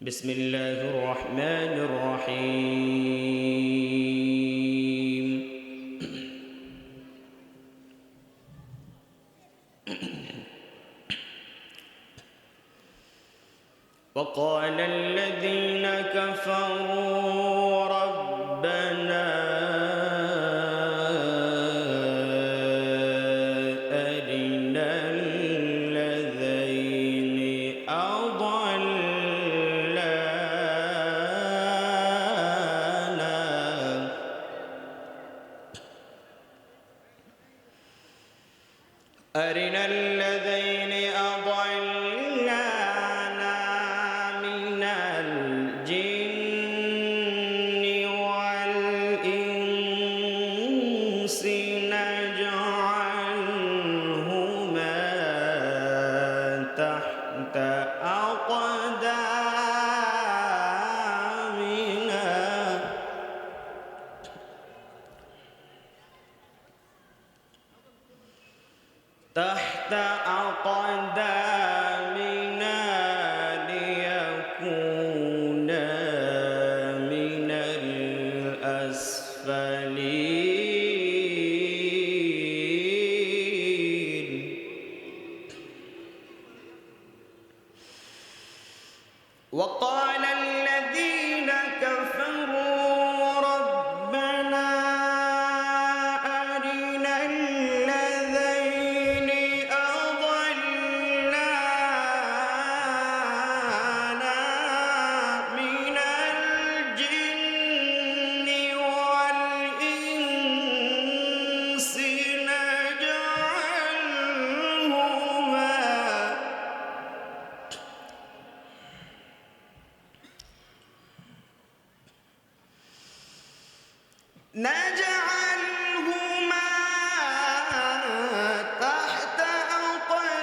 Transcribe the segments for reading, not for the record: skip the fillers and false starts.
بسم الله الرحمن الرحيم وقال الذين كفروا ربنا أرنا الذين أضلانا من الجن والإنس نجعلهما تحت أقدامنا ليكونا من الأسفلين وقال الذين كفروا ربنا أرنا الذين أضلانا من الجن والإنس نجعلهما تحت أقدامنا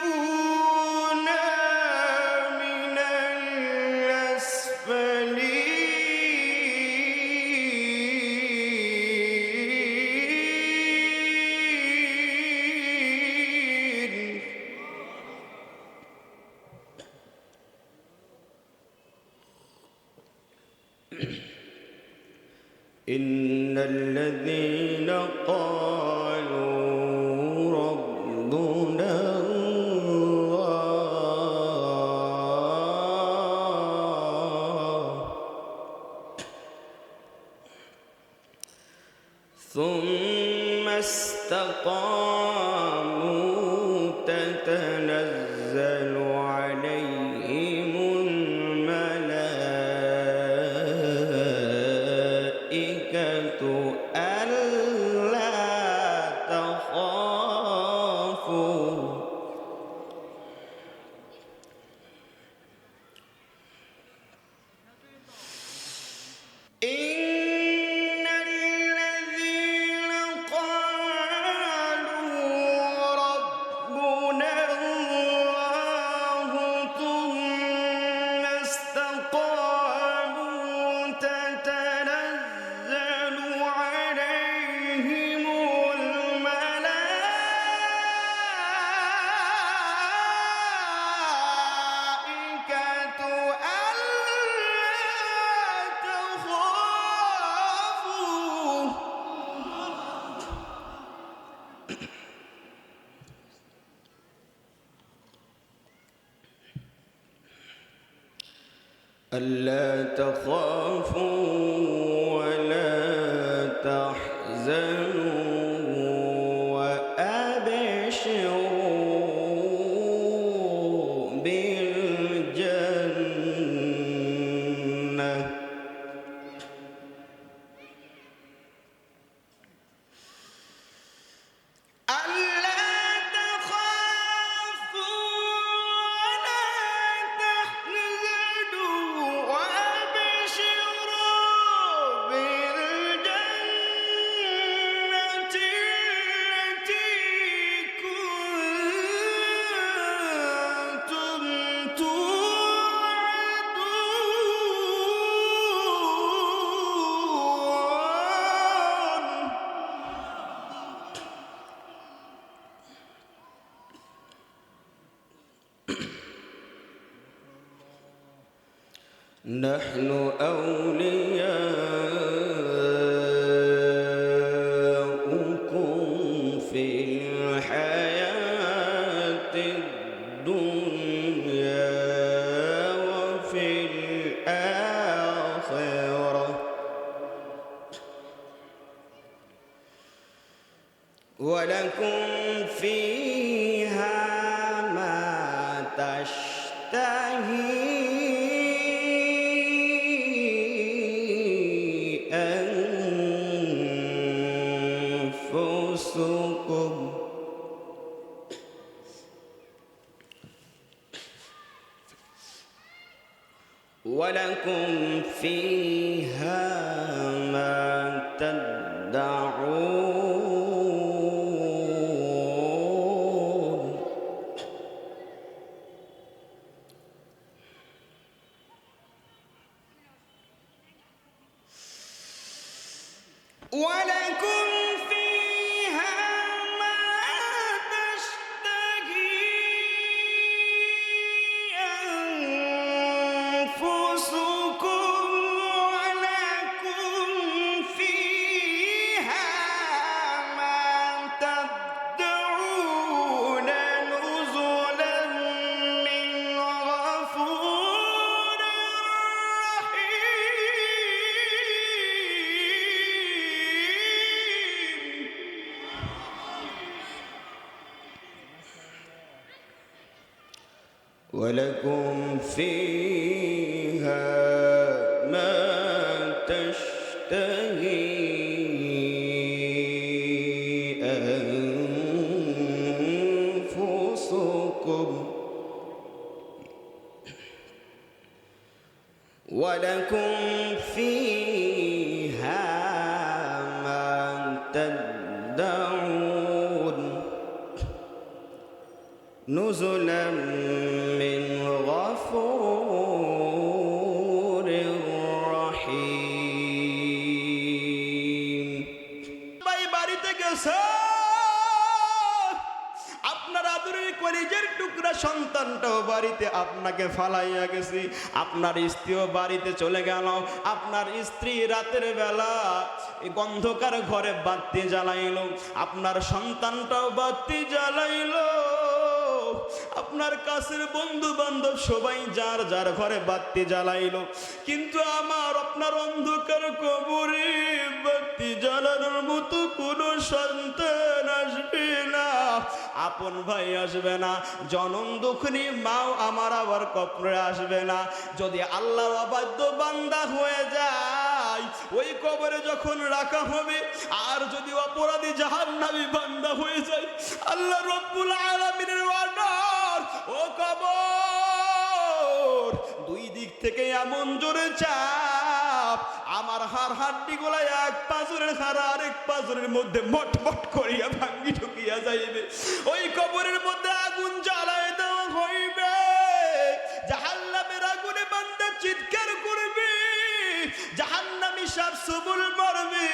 ليكونا من الأسفلين إن الذين قالوا ربنا الله ثم استقاموا تتنزل عليهم ألا تخافوا إن الذين قالوا ربنا الله ثم استقاموا تتنزل عليهم الملائكة ألا تخافوا ولا تحزنوا وأبشروا بالجنة وأبشروا نحن أولياؤكم في الحياة الدنيا وفي الآخرة ولكم فيها ما تشتهي أنفسكم ولكم فيها ما تدعون ولكم فيها ما تشتهي أنفسكم ولكم فيها ما تدعون نزلا من غفور رحيم ولكم فيها ما تشتهي أنفسكم ولكم فيها ما تدعون نزلا من غفور رحيم ভাই বাড়িতে গেছে আপনার আদরের কলিজার টুকরা সন্তানটাও বাড়িতে আপনাকে ফালাইয়া গেছে আপনার স্ত্রীও বাড়িতে চলে গেল আপনার স্ত্রী রাতের বেলা এই অন্ধকার ঘরে বাতি জ্বালাইলো আপনার সন্তানটাও বাতি জ্বালাইলো আপনার কাছের বন্ধু বান্ধব সবাই যার যার ঘরে বাতি জ্বালাইলো কিন্তু আমার আপনার অন্ধকার কবরে বাতি জ্বালানোর মতো কোনো সন্তান আসবে না আপন ভাই আসবে না জনম দুঃখিনী মাও আমার আবার কবরে আসবে না যদি আল্লাহর অবাধ্য বান্দা হয়ে যায় ওই কবরে যখন রাখা হবে আর যদি অপরাধী জাহান্নামী বান্দা হয়ে যায় আল্লাহ রব্বুল আলামিনের অর্ডার ও কবর দুই দিক থেকে এমন জোরে চাপ আমার হাড় হাড্ডি গুলা এক পাঁজরের হাড় আরেক পাঁজরের মধ্যে মটমট করিয়া ভাঙ্গি ঢুকিয়া যাইবে ওই কবরের মধ্যে আগুন জ্বালায় দেওয়া হইবে জাহান্নামের আগুনে বান্দা চিৎকার করবে জাহান্নামী সাপ সবুল মারবে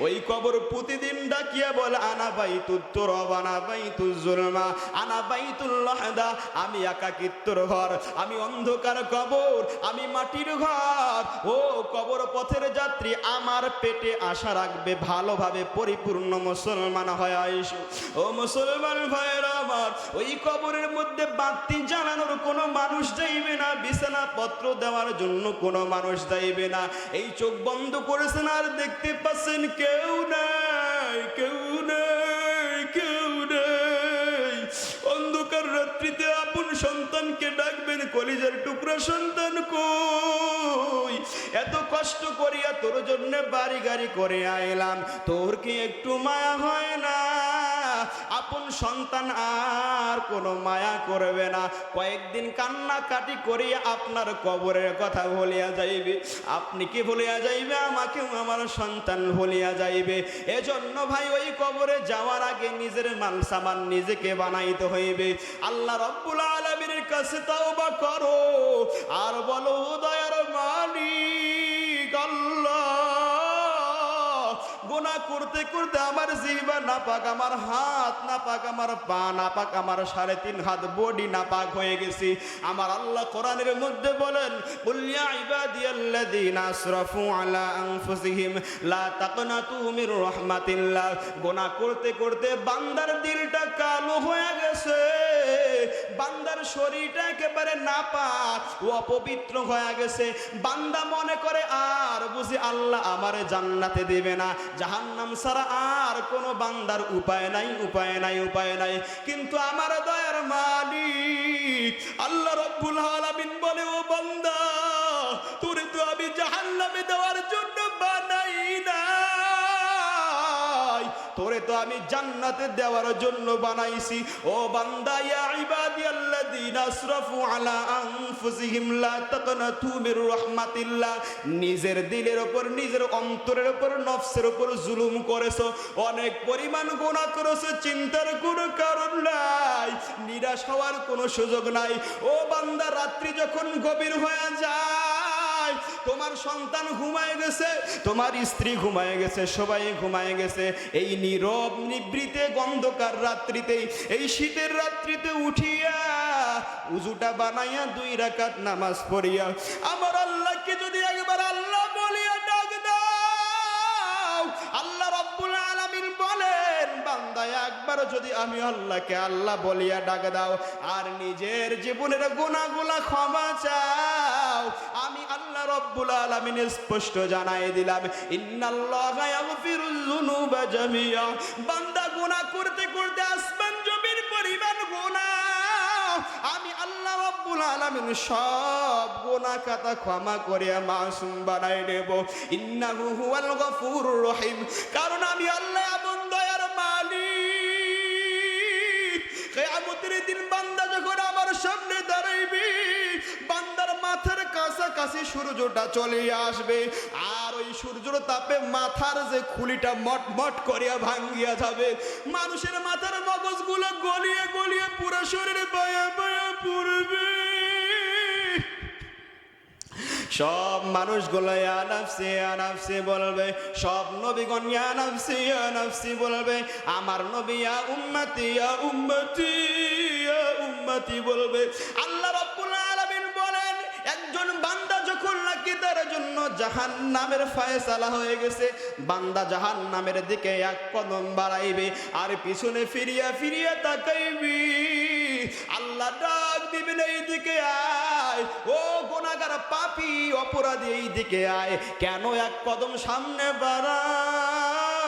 ওই কবর প্রতিদিন ডাকিয়া বলে আনা বাইতুত তুরাব আনা বাইতুজ জুলমা আনা বাইতুল লাহদা আমি একাকিত্বর ঘর আমি অন্ধকার কবর আমি মাটির ঘর ও কবর পথের যাত্রী আমার পেটে আশা রাখবে ভালোভাবে পরিপূর্ণ মুসলমান হয়ে আইসো ও মুসলমান ভাইরা আমার ওই কবরের মধ্যে বাতি জ্বালানোর কোনো মানুষ যাইবে না বিছানা পত্র দেওয়ার জন্য কোনো মানুষ যাইবে না এই চোখ বন্ধ করেছেন আর দেখতে পাচ্ছেন কেউ নাই কেউ নাই কেউ নাই অন্ধকার রাত্রিতে আপন সন্তানকে ডাকবেন কলিজার টুকরা সন্তান কই এত কষ্ট করিয়া তোর জন্য বাড়ি গাড়ি করে আইলাম তোর কি একটু মায়া হয় না আপন সন্তান আর কোনো মায়া করবে না কয়েকদিন কান্নাকাটি করিয়া আপনার কবরের কথা ভুলিয়া যাইবে আপনি কি ভুলিয়া যাইবে আমাকেও আমার সন্তান ভুলিয়া যাইবে এজন্য ভাই ওই কবরে যাওয়ার আগে নিজের মান সামান নিজেকে বানাইতে হইবে আল্লাহ রব্বুল আলামিনের কাছে তওবা করো আর বলো দয়ার মালিক আল্লাহ গুনাহ করতে করতে আমার জিহ্বা নাপাক, আমার হাত নাপাক, আমার পা নাপাক, আমার 3.5 হাত বডি নাপাক হয়ে গেছি। আমার আল্লাহ কোরআনের মধ্যে বলেন, কুল ইয়া ইবাদিয়াল্লাযীনা আসরাফু আলা আনফুসিহিম লা তাকনাতু মির রাহমাতিল্লাহ। গুনাহ করতে করতে বান্দার দিলটা কালো হয়ে গেছে, বান্দার শরীরটা একেবারে নাপাক ও অপবিত্র হয়ে গেছে। বান্দা মনে করে আর বুঝি আল্লাহ আমারে জান্নাতে দেবে না, জাহান্নাম ছাড়া আর কোনো বান্দার উপায় নাই, উপায় নাই, উপায় নাই। কিন্তু আমার দয়ার মালিক আল্লাহ রাব্বুল আলামিন বলে, ও বান্দা, তোরে তো আমি জাহান্নামে দেওয়ার জন্য বানাই নাই, তোরে তো আমি জান্নাতে দেওয়ার জন্য বানাইছি। ও বান্দা, ইয়া ইবাদিয়াল্লাযীনা আসরাফু আলা আনফুসিহিম লা তাকনাতু মির রাহমাতিল্লাহ। নিজের দিলের উপর, নিজের অন্তরের উপর, নফসের উপর জুলুম করেছো, অনেক পরিমাণ গুনাহ করেছো, চিন্তার কোনো কারণ নাই, নিরাশ হওয়ার কোনো সুযোগ নাই। ও বান্দা, রাত্রি যখন গভীর হয়ে যায়, তোমার সন্তান ঘুমায় গেছে, তোমার স্ত্রী ঘুমায় গেছে, সবাই ঘুমায় গেছে, এই নীরব নিভৃতে অন্ধকার রাত্রিতে, এই শীতের রাত্রিতে উঠিয়া উজুটা বানাইয়া 2 রাকাত নামাজ পড়িয়া আমার আল্লাহকে যদি একবার আল্লাহ বলিয়া ডাক দাও, আল্লাহ রাব্বুল আলামিন বলেন, বান্দা একবার যদি আমি আল্লাহকে আল্লাহ বলিয়া ডাক দাও আর নিজের জীবনের গুনাহগুলো ক্ষমা চাও, আমি আল্লাহ রাব্বুল আলামিন স্পষ্ট জানাই দিলাম, ইন্নাল্লাহা ইয়াগফিরুয যুনুবা জামিয়া। বান্দা গুনাহ করতে করতে আসমান জমির পরিমাণ গুনাহ আমি আল্লাহ রাব্বুল আলামিন সব গুনাহ খাতা ক্ষমা করে মাসুম বানাই দেব। ইন্নাহু হুয়াল গফুরুর রহিম। কারণ আমি আল্লাহ এমন দয়ার মালিক। কিয়ামতের দিন বান্দা যখন আমার সামনে দাঁড়াইবে, বান্দার মাথার কাছাকাছি সূর্যটা চলে আসবে, আর ওই সূর্যের তাপে মাথার যে খুলিটা মটমট করিয়া ভাঙ্গিয়া যাবে, মানুষের মাথার মগজগুলো গলিয়ে গলিয়ে পুরো শরীরে বয়া বয়া পড়বে। সব মানুষগুলো ইয়া নাফসি ইয়া নাফসি বলবে, সব নবীগণ ইয়া নাফসি ইয়া নাফসি বলবে, আমার নবী ইয়া উম্মতি ইয়া উম্মতি ইয়া উম্মতি বলবে। আল্লাহ রাব্বুল আলামিন বলেন, একজন বান্দা যখন নাকি তার জন্য জাহান্নামের ফয়সালা হয়ে গেছে, বান্দা জাহান্নামের দিকে 1 কদম বাড়াইবে আর পিছনে ফিরিয়া ফিরিয়া তাকাইবি, আল্লাহ ডাক দিবেন, এই দিকে আয়, ও গুনাহগার পাপী অপরাধী, এই দিকে আয়, কেন 1 কদম সামনে বাড়াও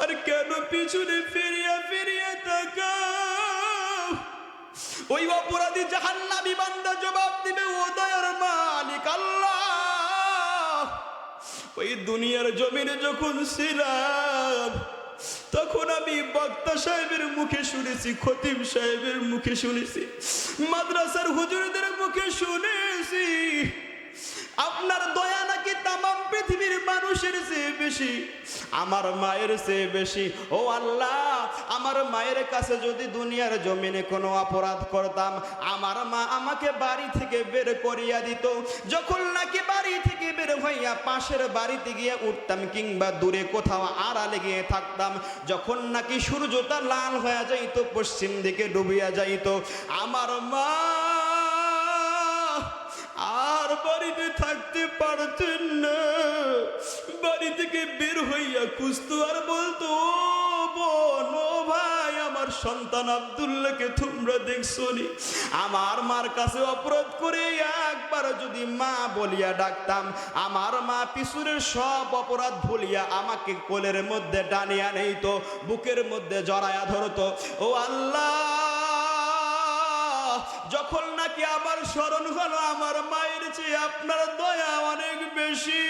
আর কেন পিছনে ফিরিয়া ফিরিয়া তাকাও? ওই অপরাধী জাহান্নামী বান্দা জবাব দিবে, ও দয়ার মালিক আল্লাহ, ওই দুনিয়ার জমিনে যখন ছিলাম তখন আমি বক্তা সাহেবের মুখে শুনেছি, খতিব সাহেবের মুখে শুনেছি, মাদ্রাসার হুজুরদের মুখে শুনেছি, আপনার দয়া নাকি তামাম পৃথিবীর মানুষের চেয়ে বেশি, আমার মায়ের চেয়ে বেশি। ও আল্লাহ, আমার মায়ের কাছে যদি দুনিয়ার জমিনে কোনো অপরাধ করতাম, আমার মা আমাকে বাড়ি থেকে বের করিয়া দিত। যখন নাকি বাড়ি থেকে বের হইয়া পাশের বাড়িতে গিয়ে উঠতাম কিংবা দূরে কোথাও আড়ালে গিয়ে থাকতাম, যখন নাকি সূর্যটা লাল হয়ে যাইত, পশ্চিম দিকে ডুবিয়া যাইত, আমার মা আর বাড়িতে থাকতে পারতেন না, বাড়ি থেকে বের হইয়া খুঁজতো আর বলতো, ও বোন, ও ভাই, আমার সন্তান আব্দুল্লাহকে তোমরা দেখছো নি? আমার মার কাছে অপরাধ করে একবার যদি মা বলিয়া ডাকতাম, আমার মা পিছনের সব অপরাধ ভুলিয়া আমাকে কোলের মধ্যে টানিয়া নেইতো, বুকের মধ্যে জড়ায়া ধরতো। ও আল্লাহ, যখন নাকি আমার স্মরণ হলো আমার মায়ের চেয়ে আপনার দয়া অনেক বেশি,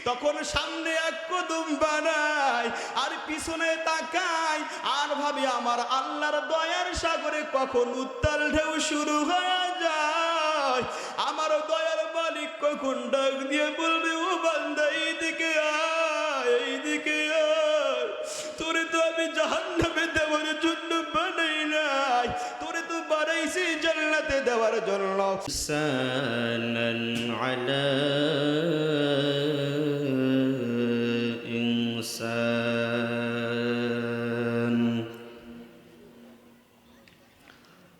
তখন সামনে 1 কদম বাড়াই আর পিছনে তাকাই আর ভাবি আমার আল্লাহর দয়ার সাগরে কখন উত্তাল ঢেউ শুরু হয়ে যায়, আমার দয়ার মালিক কখন ডাক দিয়ে বলবে, ও বান্দা, এইদিকে আয়, এইদিকে আয়, তোরে তো আমি জাহান্নামে দেওয়ার জন্য বানাই নাই, তোরে তো বানাইছি জান্নাতে দেওয়ার জন্য। সানান আলা الميزان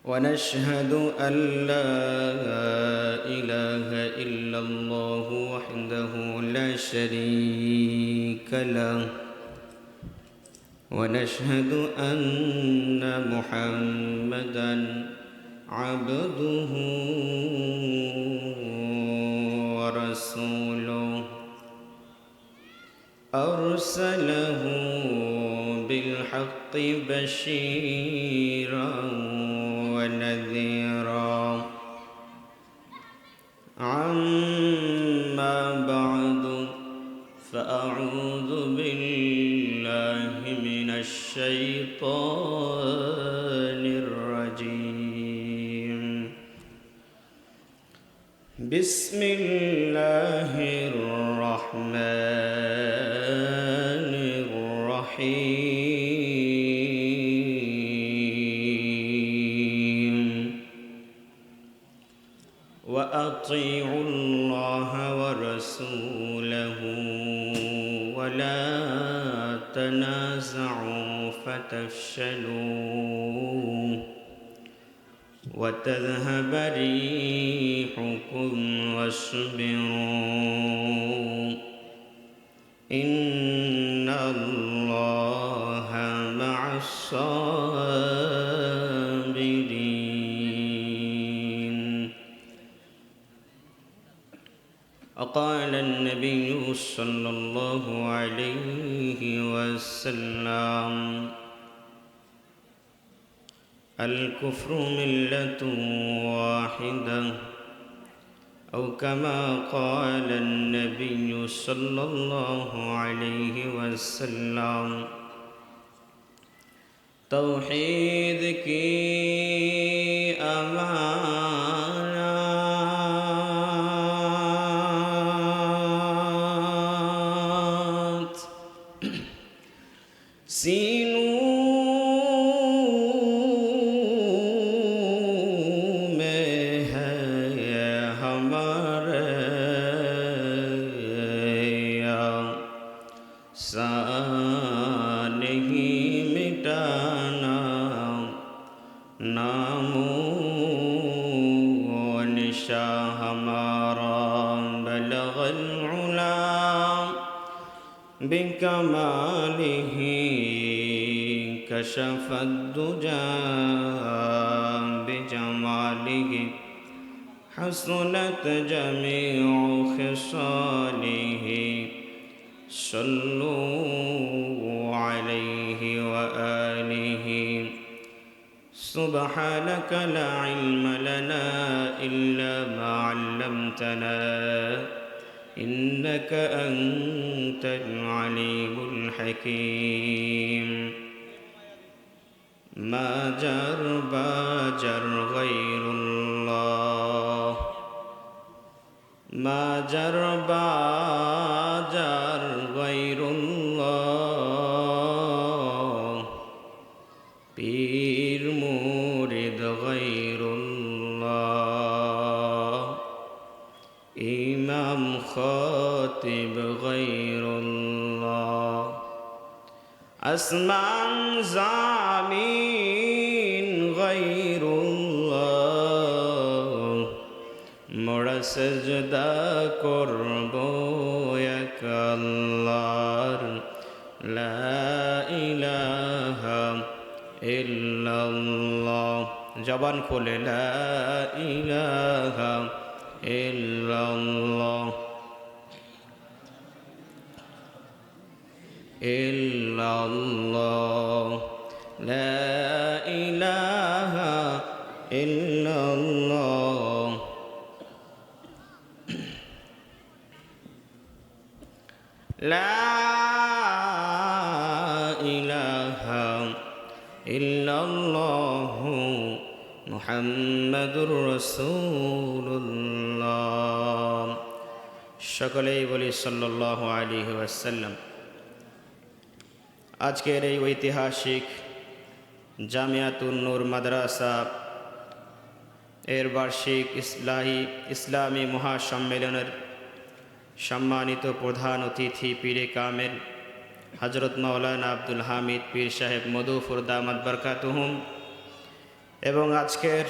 ونشهد أن لا إله إلا الله وحده لا شريك له ونشهد أن محمدًا عبده ورسوله أرسله بالحق بشيرا ونذيرا عما بعد فأعوذ بالله من الشيطان الرجيم بسم الله الرحمن الرحيم وأطيعوا الله ورسوله ولا تنازعوا فتفشلوا وتذهب ريحكم واصبروا إن الله مع الصابرين. وقال النبي صلى الله عليه وسلم الكفر ملة واحدة أو كما قال النبي صلى الله عليه وسلم توحید کی امانت بكماله كشف الدجى بجماله حسنت جميع خصاله صلوا عليه وآله سبحانك لا علم لنا إلا ما علمتنا إنك أنت العليم الحكيم. ما جر باجر غير الله ما جر باجر غير الله পীর মুরিদ গায়রুল্লাহ ইমাম খতিব গায়রুল্লাহ আসমান জামিন গায়রুল্লাহ মোরা সেজদা করব এক আল্লাহর লা ইলাহা ইল্লাল্লাহ জবান খুলে লা ইলাহা ইল্লাল্লাহ ইল্লাল্লাহ লা ইলাহা ইল্লাল্লাহ লা ইলাহা ইল্লাল্লাহ মুহাম্মাদুর রাসূলুল্লাহ। সকলেই বলি সাল্লাল্লাহু আলাইহি ওয়াসাল্লাম। আজকের এই ঐতিহাসিক জামিয়াতুন নূর মাদ্রাসা এর বার্ষিক ইসলামী মহাসম্মেলনের সম্মানিত প্রধান অতিথি পীরে কামেল হজরত মাওলানা আব্দুল হামিদ পীর সাহেব মধুপুর দামাত বরকাতুহুম এবং আজকের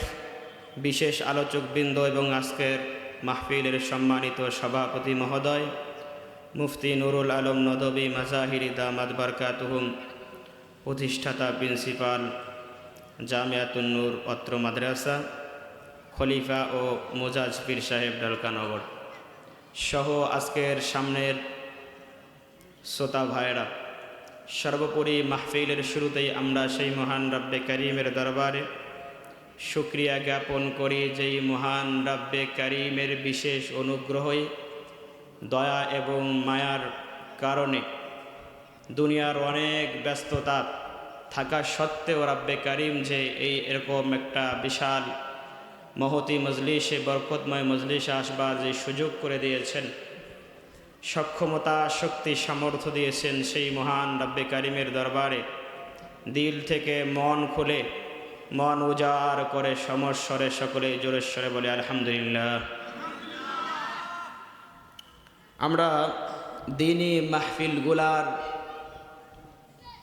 বিশেষ আলোচকবৃন্দ এবং আজকের মাহফিলের সম্মানিত সভাপতি মহোদয় মুফতি নুরুল আলম নদভী মাজাহিরি দামাত বরকাতুহুম, প্রতিষ্ঠাতা প্রিন্সিপাল জামিয়াতুন নূর অত্র মাদ্রাসা, খলিফা ও মোজাজ পীর সাহেব ঢালকানগর সহ আজকের সামনের শ্রোতা ভাইরা, সর্বোপরি মাহফিলের শুরুতেই আমরা সেই মহান রব্বে করিমের দরবারে শুকরিয়া জ্ঞাপন করি, যেই মহান রব্বে করিমের বিশেষ অনুগ্রহে দয়া এবং মায়ার কারণে দুনিয়ার অনেক ব্যস্ততা থাকা সত্ত্বেও রব্বে করিম যে এরকম একটা বিশাল মহতি মজলিসে, বরকতময় মজলিসে আসবার যে সুযোগ করে দিয়েছেন, সক্ষমতা শক্তি সামর্থ্য দিয়েছেন, সেই মহান রব্বে করিমের দরবারে দিল থেকে মন খুলে মন উজাড় করে সমস্বরে সকলে জোরেশ্বরে বলে আলহামদুলিল্লাহ। আমরা দিনী মাহফিলগুলার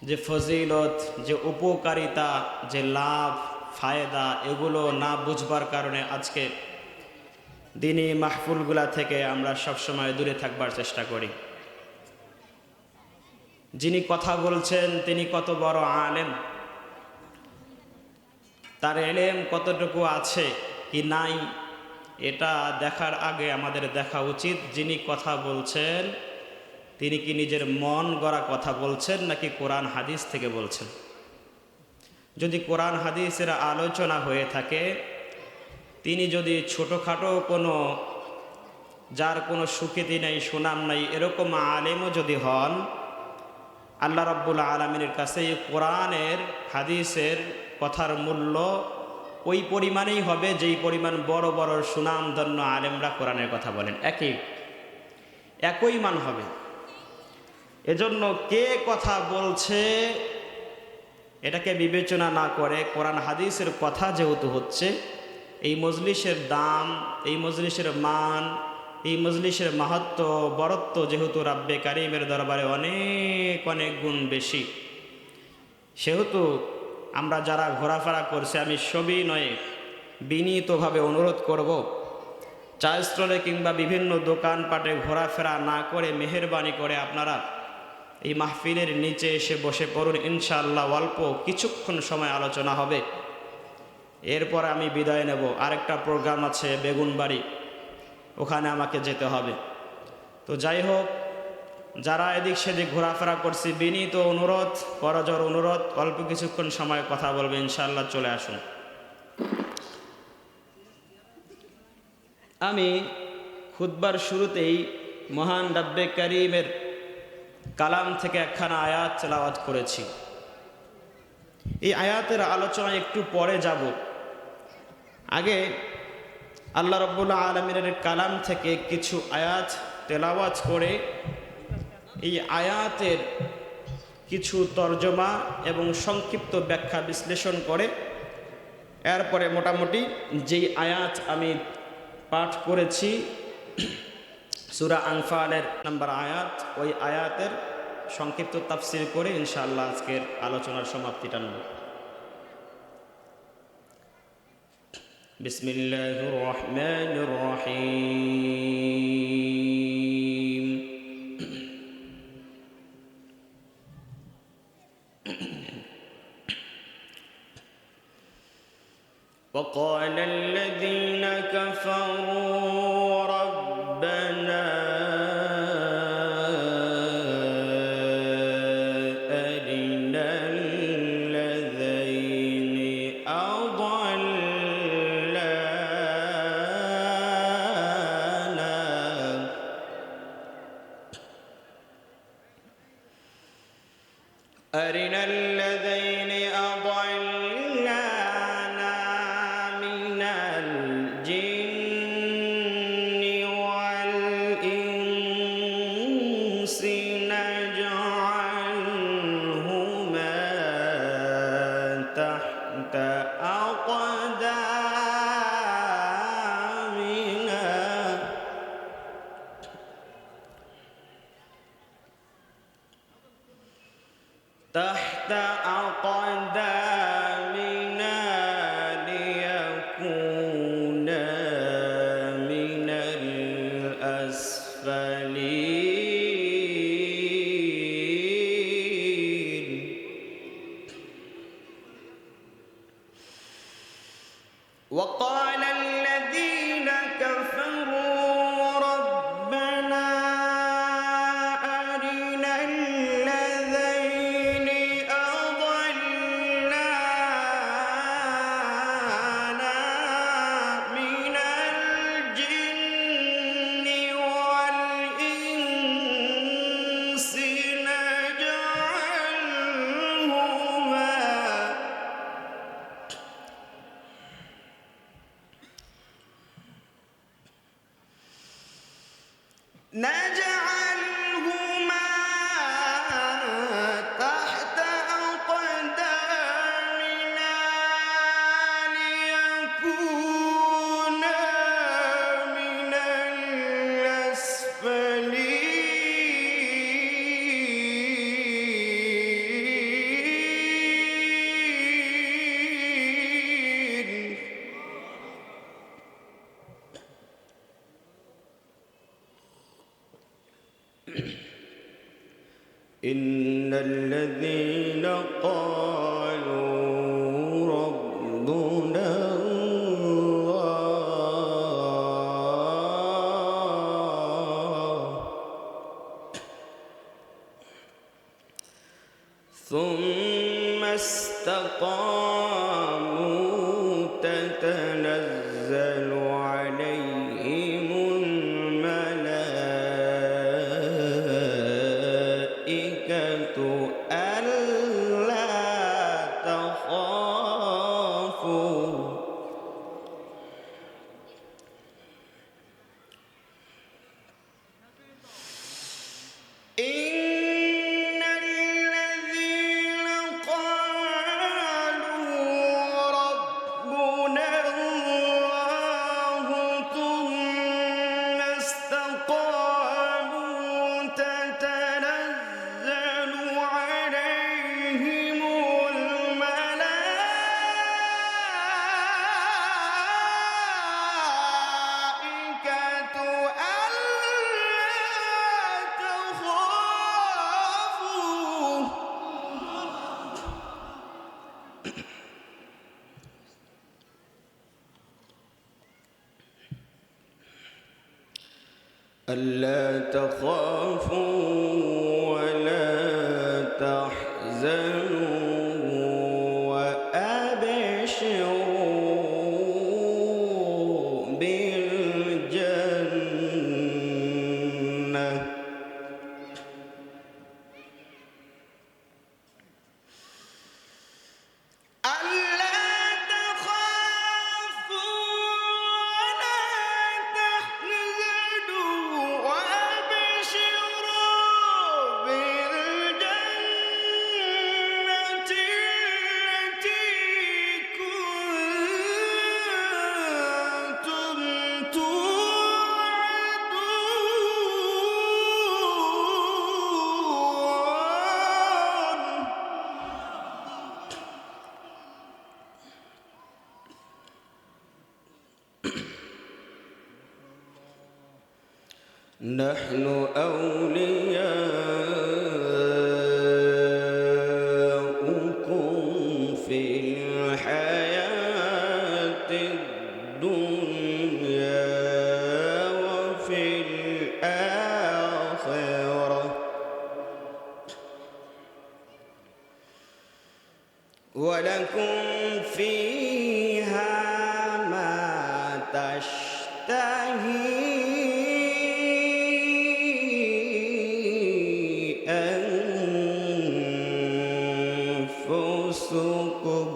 যে ফজিলত, যে উপকারিতা, যে লাভ ফায়দা, এগুলো না বুঝবার কারণে আজকে দিনী মাহফিলগুলা থেকে আমরা সবসময় দূরে থাকবার চেষ্টা করি। যিনি কথা বলছেন তিনি কত বড় আলেম, তার এলেম কতটুকু আছে কি নাই, এটা দেখার আগে আমাদের দেখা উচিত যিনি কথা বলছেন তিনি কি নিজের মন গড়া কথা বলছেন নাকি কোরআন হাদিস থেকে বলছেন। যদি কোরআন হাদিসের আলোচনা হয়ে থাকে, তিনি যদি ছোটোখাটো কোনো, যার কোনো সুখ্যাতি নেই সুনাম নাই, এরকম আলেমও যদি হন, আল্লাহ রাব্বুল আলামিনের কাছে এই কোরআনের হাদিসের কথার মূল্য ওই পরিমাণেই হবে যেই পরিমাণ বড় বড় সুনামধন্য আলেমরা কোরআনের কথা বলেন, একই মান হবে। এজন্য কে কথা বলছে এটাকে বিবেচনা না করে কোরআন হাদিসের কথা যেহেতু হচ্ছে, এই মজলিসের দাম, এই মজলিসের মান, এই মজলিসের মাহাত্ম্য বরত্ব যেহেতু রাব্বে কারিমের দরবারে অনেক অনেক গুণ বেশি, সেহেতু আমরা যারা ঘোরাফেরা করছি, আমি সবিনয়ে বিনীতভাবে অনুরোধ করব, চা স্টলে কিংবা বিভিন্ন দোকানপাটে ঘোরাফেরা না করে মেহেরবানি করে আপনারা এই মাহফিলের নিচে এসে বসে পড়ুন। ইনশাআল্লাহ অল্প কিছুক্ষণ সময় আলোচনা হবে, এরপর আমি বিদায় নেব। আরেকটা প্রোগ্রাম আছে বেগুনবাড়ি, ওখানে আমাকে যেতে হবে। তো যাই হোক, যারা এদিক সেদিক ঘোরাফেরা করছি, বিনীত অনুরোধ, করজোর অনুরোধ, অল্প কিছুক্ষণ সময় কথা বলবে, ইনশাআল্লাহ চলে আসুন। আমি খুতবার শুরুতেই মহান রব্বে করিমের কালাম থেকে একখানা আয়াত তেলাওয়াত করেছি। এই আয়াতের আলোচনায় একটু পরে যাব। আগে আল্লাহ রাব্বুল আলামিনের কালাম থেকে কিছু আয়াত তেলাওয়াত করে এই আয়াতের কিছু তর্জমা এবং সংক্ষিপ্ত ব্যাখ্যা বিশ্লেষণ করে এরপরে মোটামুটি যেই আয়াত আমি পাঠ করেছি সূরা আনফালের নাম্বার আয়াত, ওই আয়াতের সংক্ষিপ্ত তাফসীর করে ইনশাআল্লাহ আজকের আলোচনার সমাপ্তিটা নেব। বিসমিল্লাহির রহমানির রহিম। وقال الذين كفروا ربنا أرنا الذين أضلانا أرنا الذين أضلانا من الجن والإنس نجعلهما تحت أقدامنا تحت أقدامنا ليكون من الأسفلين. وقال الذين كفروا ربنا أرنا الذين أضلانا من الجن والإنس نجعلهما تحت أقدامنا ليكونا من الأسفلين. إن الذين قالوا ربنا الله ثم استقاموا تتنزل عليهم الملائكة ألا تخافوا إن الذين قالوا ربنا الله ثم استقاموا تتنزل عليهم الملائكة ألا تخافوا ألا تخافوا ولا تحزنوا وأبشروا بالجنة ألا تخافوا ولا تحزنوا وأبشروا بالجنة التي كنتم توعدون. نحن أولياؤكم في الحياة الدنيا وفي الآخرة ولكم فيها ما تشتهي أنفسكم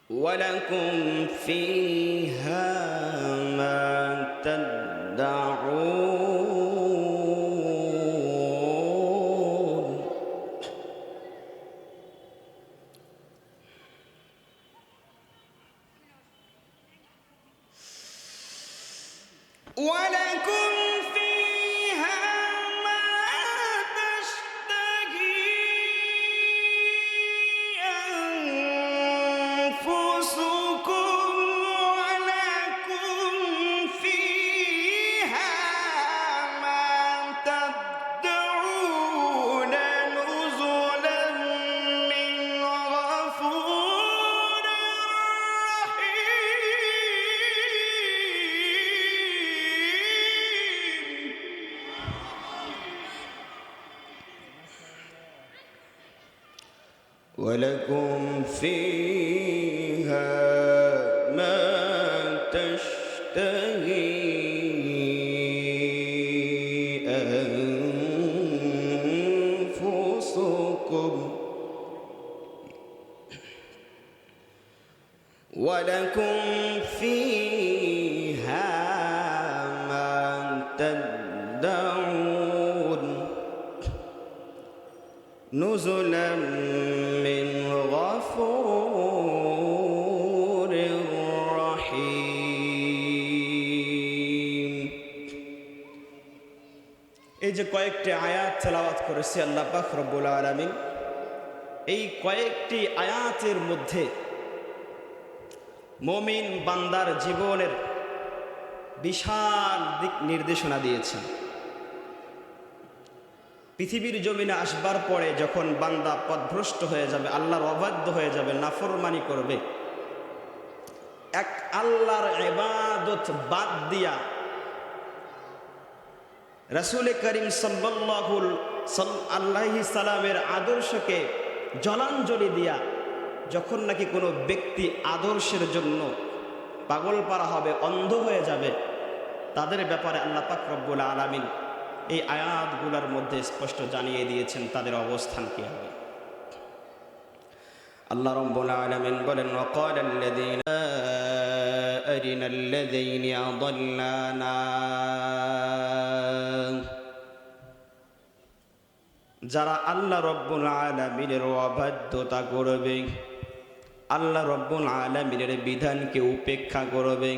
ولكم فيها ما تدعون. ولكم ولكم فيها ما تشتهي أنفسكم ولكم فيها ما تدعون نزلا من غفور رحيم। এই যে কয়েকটি আয়াত তেলাওয়াত করেছি আল্লাহ পাক রব্বুল আলামিন, এই কয়েকটি আয়াতের মধ্যে মুমিন বান্দার জীবনের বিশাল দিক নির্দেশনা দিয়েছেন। পৃথিবীর জমিনে আসবার পরে যখন বান্দা পথভ্রষ্ট হয়ে যাবে, আল্লাহর অবাধ্য হয়ে যাবে, নাফরমানি করবে, এক আল্লাহর ইবাদত বাদ দিয়া রাসূল করিম সাল্লাল্লাহু আলাইহি সাল্লামের আদর্শকে জলাঞ্জলি দিয়া যখন নাকি কোনো ব্যক্তি আদর্শের জন্য পাগল পারা হবে, অন্ধ হয়ে যাবে, তাদের ব্যাপারে আল্লাহ পাক রব্বুল আলামিন এই আয়াতগুলোর মধ্যে স্পষ্ট জানিয়ে দিয়েছেন তাদের অবস্থান কি হবে। আল্লাহ রাব্বুল আলামিন বলেন, ওয়াকালাল্লাযীনা আরিনাল্লাযীনা আদাল্লানা, যারা আল্লাহ রাব্বুল আলামিনের অবাধ্যতা করবে, আল্লাহ রাব্বুল আলামিনের বিধানকে উপেক্ষা করবে,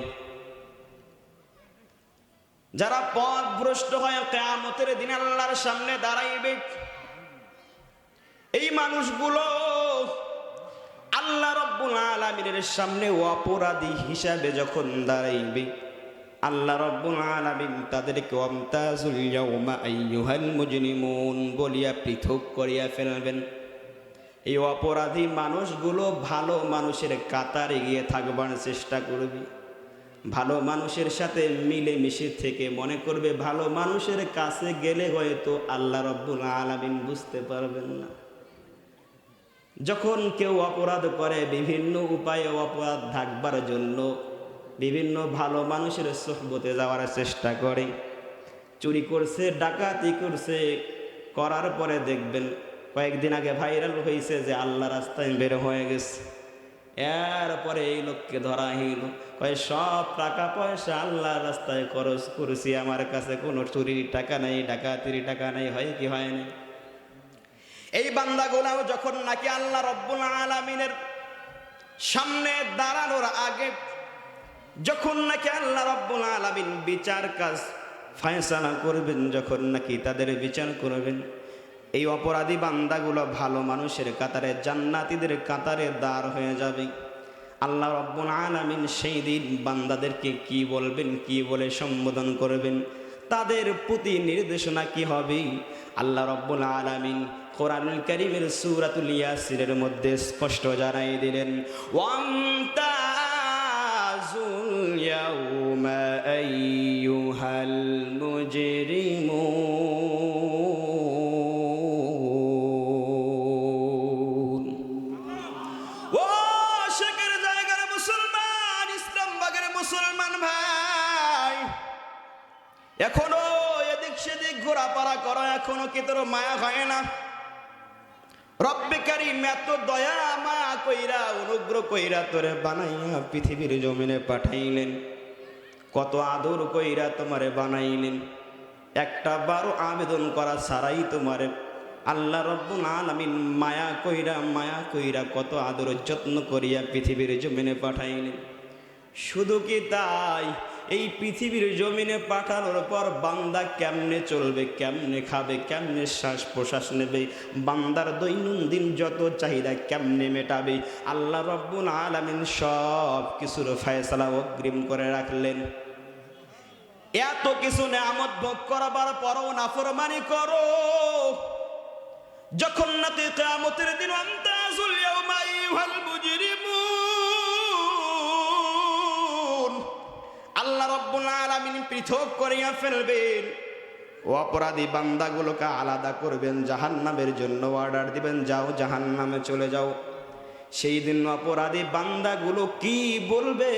যারা পথভ্রষ্ট হয়ে কিয়ামতের দিন আল্লাহর সামনে দাঁড়াইবে, এই মানুষগুলো আল্লাহ রাব্বুল আলামিনের সামনে অপরাধী হিসাবে যখন দাঁড়াইবে, আল্লাহ রাব্বুল আলামিন তাদেরকে ওয়ামতাজুল ইয়াউমা আইয়ুহাল মুজরিমুন বলিয়া পৃথক করিয়া ফেলবেন। এই অপরাধী মানুষগুলো ভালো মানুষের কাতারে গিয়ে থাকবার চেষ্টা করবে, ভালো মানুষের সাথে মিলেমিশে থেকে মনে করবে ভালো মানুষের কাছে গেলে হয়তো আল্লাহ রাব্বুল আলামিন বুঝতে পারবেন না। যখন কেউ অপরাধ করে বিভিন্ন উপায়ে অপরাধ ঢাকবার জন্য বিভিন্ন ভালো মানুষের সোহবতে যাওয়ার চেষ্টা করে, চুরি করছে, ডাকাতি করছে, করার পরে দেখবেন কয়েকদিন আগে ভাইরাল হয়েছে যে আল্লাহ রাস্তায় বের হয়ে গেছে, এরপরে এই লোককে ধরা হইল, কয় সব টাকা পয়সা আল্লাহ রাস্তায় খরচ করেছি, আমার কাছে কোনো চুরির টাকা নেই, ডাকাতির টাকা নেই, হয় কি হয় না। এই বান্দাগুলাও যখন নাকি আল্লাহ রাব্বুল আলামিনের সামনে দাঁড়ানোর আগে যখন নাকি আল্লাহ রাব্বুল আলামিন বিচার কাজ ফয়সালা করবেন, যখন নাকি তাদের বিচার করবেন, এই অপরাধী বান্দাগুলো ভালো মানুষের কাতারে, জান্নাতীদের কাতারে দাঁড় হয়ে যাবে। আল্লাহ রাব্বুল আলামিন সেই দিন বান্দাদেরকে কি বলবেন, কি বলে সম্বোধন করবেন, তাদের প্রতি নির্দেশনা কি হবে, আল্লাহ রাব্বুল আলামিন কোরআনুল কারীমের সূরাতুল ইয়াসিনের মধ্যে স্পষ্ট জানাই দিলেন, ওয়ামতাজুল ইয়াউমা আইয়ুহাল মুজরিমুন। ও শেখের জায়গার মুসলমান, ইসলামবাগের মুসলমান ভাই, এখনো এদিক সেদিক ঘোরাফেরা করো, এখনো কি তোর মায়া হয় না? রব্বে কারীম এত দয়া মায়া কইরা অনুগ্রহ কইরা তোরে বানাইয়া পৃথিবীর জমিনে পাঠাইলেন, কত আদর কইরা তোমারে বানাইলেন, একটা বারো আবেদন করা ছাড়াই তোমারে আল্লাহ রাব্বুল আলামিন মায়া কইরা কত আদর যত্ন করিয়া পৃথিবীর জমিনে পাঠাইলেন। শুধু কি তাই, এই পৃথিবীর জমিনে পাঠানোর পর বান্দা কেমনে চলবে, কেমনে খাবে, কেমনে শ্বাস প্রশ্বাস নেবে, বান্দার দৈনন্দিন যত চাহিদা কেমনে মেটাবে, আল্লাহ রাব্বুল আলামিন সব কিছুর ফয়সালা অগ্রিম করে রাখলেন। এত কিছু নেয়ামত ভোগ করাবার পরও নাফরমানি করো, যখন নাকি কিয়ামতের দিন আমতাজুল ইয়াউমা আইয়ুহাল মুজরিমুন, আল্লাহ রাব্বুল আলামিন পৃথক করিয়া ফেলবেন। ও অপরাধী বান্দাগুলোকে আলাদা করবেন, জাহান্নামের জন্য অর্ডার দিবেন, যাও জাহান্নামে চলে যাও। সেই দিন অপরাধী বান্দাগুলো কি বলবে?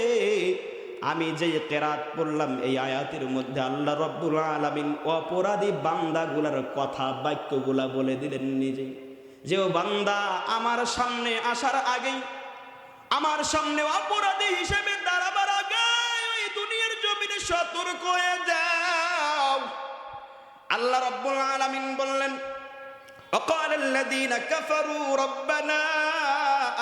আমি যে কেরাত পড়লাম এই আয়াতের মধ্যে আল্লাহ রব্বুল আলামিন অপরাধী বান্দাগুলার কথা বাক্যগুলা বলে দিলেন নিজে, যে ও বান্দা আমার সামনে আসার আগেই, আমার সামনে অপরাধী হিসেবে দাঁড়াবার আগে ওই দুনিয়ার জমিনে সতর্ক হয়ে যাও। আল্লাহ রাব্বুল আলামিন বললেন, وقال الذين كفروا ربنا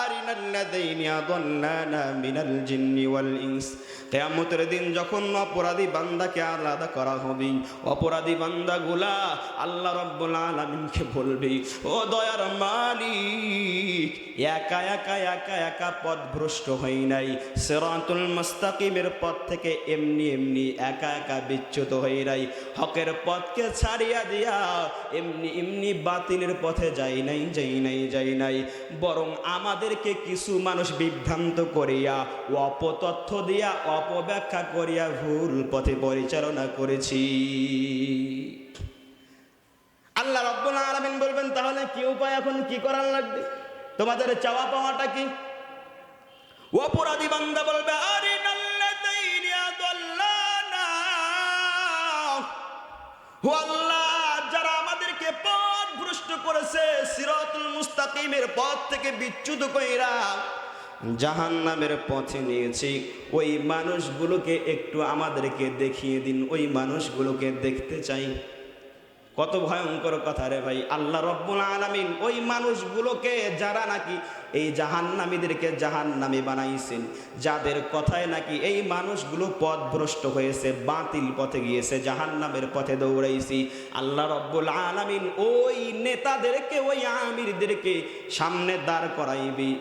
أرنا الذين أضلانا من الجن والإنس। কিয়ামতের দিন যখন অপরাধী বান্দাকে আলাদা করা হবে, অপরাধী বান্দাগুলা আল্লাহ রাব্বুল আলামিনকে বলবে, ও দয়ার মালিক, একা একা একা একা পথভ্রষ্ট হই নাই, সিরাতুল মুস্তাকিমের পথ থেকে এমনি এমনি একা একা বিচ্যুত হই নাই, হকের পথকে ছাড়িয়া দিয়া এমনি এমনি বাতিলের পথে যাই নাই, বরং আমাদেরকে কিছু মানুষ বিভ্রান্ত করিয়া অপতথ্য দিয়া অপব্যাখ্যা করিয়া ভুল পথে পরিচালনা করেছি। আল্লাহ রাব্বুল আলামিন বলবেন, তাহলে কি উপায়, এখন কি করার লাগবে, তোমাদের চাওয়া পাওয়াটা কি? অপরাধী বান্দা বলবে, আরিনাল্লাযীনা আদাল্লানা, ও আল্লাহ, যারা আমাদেরকে পথভ্রষ্ট করেছে, সিরাতুল মুস্তাকিমের পথ থেকে বিচ্যুত কইরা জাহান্নামের পথে নিয়েছি, ওই মানুষগুলোকে একটু আমাদেরকে দেখিয়ে দিন, ওই মানুষগুলোকে দেখতে চাই। কত ভয়ঙ্কর কথা রে ভাই! আল্লাহ রাব্বুল আলামিন ওই মানুষগুলোকে, যারা নাকি এই জাহান্নামীদেরকে জাহান্নামী বানাইছেন, যাদের কথায় নাকি এই মানুষগুলো পথভ্রষ্ট হয়েছে, বাতিল পথে গিয়েছে, জাহান্নামের পথে দৌড়াইছি, আল্লাহ রাব্বুল আলামিন ওই নেতাদেরকে, ওই আমিরদেরকে সামনে দাঁড় করাইবি।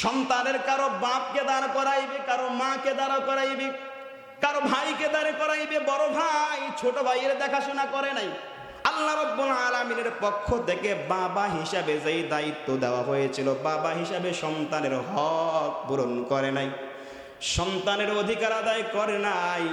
সন্তানের কারো বাপকে দাঁড় করাইবে, কারো মাকে দাঁড় করাইবে, কারো ভাইকে দাঁড় করাইবে, বড় ভাই ছোট ভাইয়ের দেখাশোনা করে নাই। আল্লাহ রাব্বুল আলামিনের পক্ষ থেকে বাবা হিসাবে যেই দায়িত্ব দেওয়া হয়েছিল, বাবা হিসাবে সন্তানের হক পূরণ করে নাই, সন্তানের অধিকার আদায় করে নাই,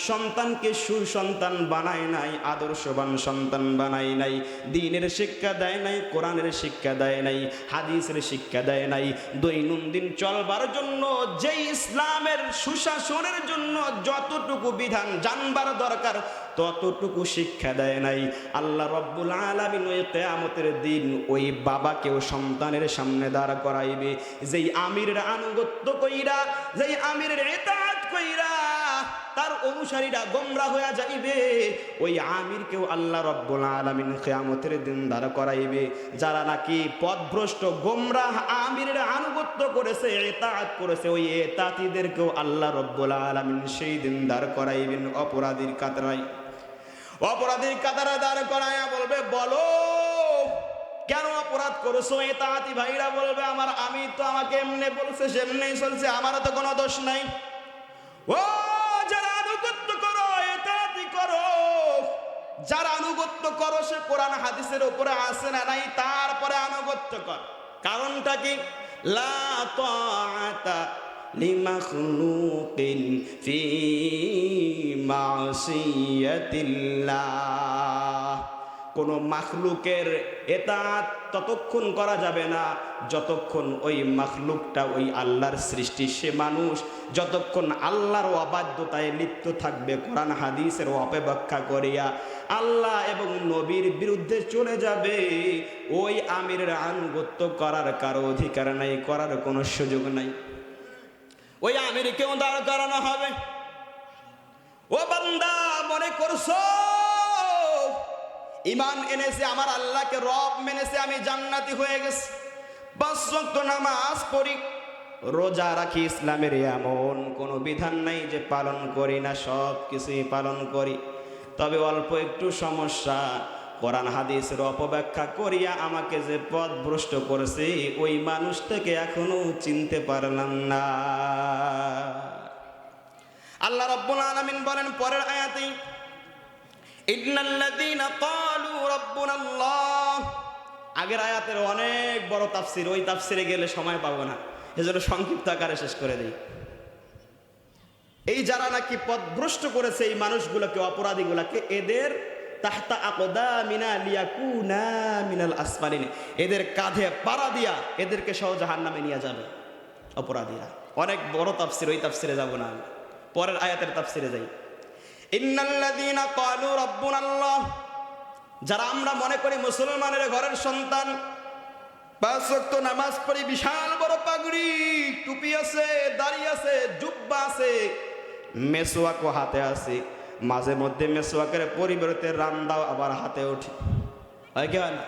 সন্তানকে সুসন্তান বানায় নাই, আদর্শবান সন্তান বানায় নাই, দ্বীনের শিক্ষা দেয় নাই, কোরআনের শিক্ষা দেয় নাই, হাদিসের শিক্ষা দেয় নাই, দৈনন্দিন চলবার জন্য যে ইসলামের সুশাসনের জন্য যতটুকু বিধান জানবার দরকার ততটুকু শিক্ষা দেয় নাই। আল্লাহ রাব্বুল আলামিন ওই কিয়ামতের দিন ওই বাবাকেও সন্তানের সামনে দাঁড় করাইবে, যেই আমিরের আনুগত্য কইরা, যেই আমিরের ইতাআত কইরা তার অনুসারীরা গোমরা হয়ে যাইবে, ওই আমিরকেও আল্লাহ রাব্বুল আলামিন কিয়ামতের দিন দাঁড় করাইবে। যারা নাকি পথভ্রষ্ট গোমরাহ আমিরের আনুগত্য করেছে, ইতাআত করেছে, ওই ইতাআতীদেরকেও আল্লাহ রাব্বুল আলামিন সেই দিন দাঁড় করাইবেন অপরাধীর কাতারায়। অপরাধীর কাতারে দাঁড় করাইয়া বলবে, বলো কেন অপরাধ করেছো? ইতাআতী ভাইরা বলবে, আমার আমি তো আমাকে এমনি বলছে, সেমনি চলছে, আমারও তো কোনো দোষ নাই। ও যারা আনুগত্য করো, ইতাআতী করো, যারা আনুগত্য করো সে কোরআন হাদিসের উপরে আসে না নাই, তারপরে আনুগত্য কর। কারণটা কি? লা তাআতা লিমাখলুকিন ফি মাসিয়াতিল্লাহ। কোনো মাখলুকের ইতাআত ততক্ষণ করা যাবে না যতক্ষণ ওই মাখলুকটা ওই আল্লাহর সৃষ্টি, সে মানুষ যতক্ষণ আল্লাহর অবাধ্যতায় লিপ্ত থাকবে, কোরআন হাদিসের অপব্যাখ্যা করিয়া আল্লাহ এবং নবীর বিরুদ্ধে চলে যাবে, ওই আমিরের আনুগত্য করার কারো অধিকার নাই, করার কোনো সুযোগ নাই। ওই আমিরকেও দাঁড় করানো হবে। ও বান্দা, মনে করছো ঈমান এনেছে, আমার আল্লাহকে রব মেনেছে, আমি জান্নাতি হয়ে গেছি, 5 ওয়াক্ত নামাজ পড়ি, রোজা রাখি, ইসলামের এমন কোনো বিধান নাই যে পালন করি না, সব কিছুই পালন করি, তবে অল্প একটু সমস্যা, কোরআন হাদিসের অপব্যাখ্যা করিয়া আমাকে যে পথভ্রষ্ট করেছে, ওই মানুষটাকে এখনো চিনতে পারলাম না। আল্লাহ রাব্বুল আলামিন বলেন পরের আয়াতে, ইন্নাল্লাযীনা ক্বালু রাব্বুনাল্লাহ। আগের আয়াতের অনেক বড় তাফসীর, ওই তাফসীরে গেলে সময় পাবো না, এজন্য সংক্ষিপ্ত আকারে শেষ করে দেই। এই যারা নাকি পথভ্রষ্ট করেছে এই মানুষগুলোকে, অপরাধীগুলোকে, এদের তাহতা আকদামিনা লিয়াকুনা মিনাল আসফালিন, এদের কাঁধে পাড়া দিয়া এদেরকে সহ জাহান্নামে নিয়ে যাবে অপরাধীরা। অনেক বড় তাফসির, ওই তাফসিরে যাব না আমি, পরের আয়াতের তাফসিরে যাই। ইন্নাল্লাযীনা ক্বালু রাব্বুনাল্লাহ, যারা আমরা মনে করি মুসলমানের ঘরের সন্তান, 5 ওয়াক্ত নামাজ পড়ি, বিশাল বড় পাগড়ি, টুপি আছে, দাড়ি আছে, জুব্বা আছে, মেসওয়াকও হাতে আছে, মাঝে মধ্যে মেসওয়াকের পরিবর্তে রান্দাও আবার হাতে ওঠে, হয় কি হয় না?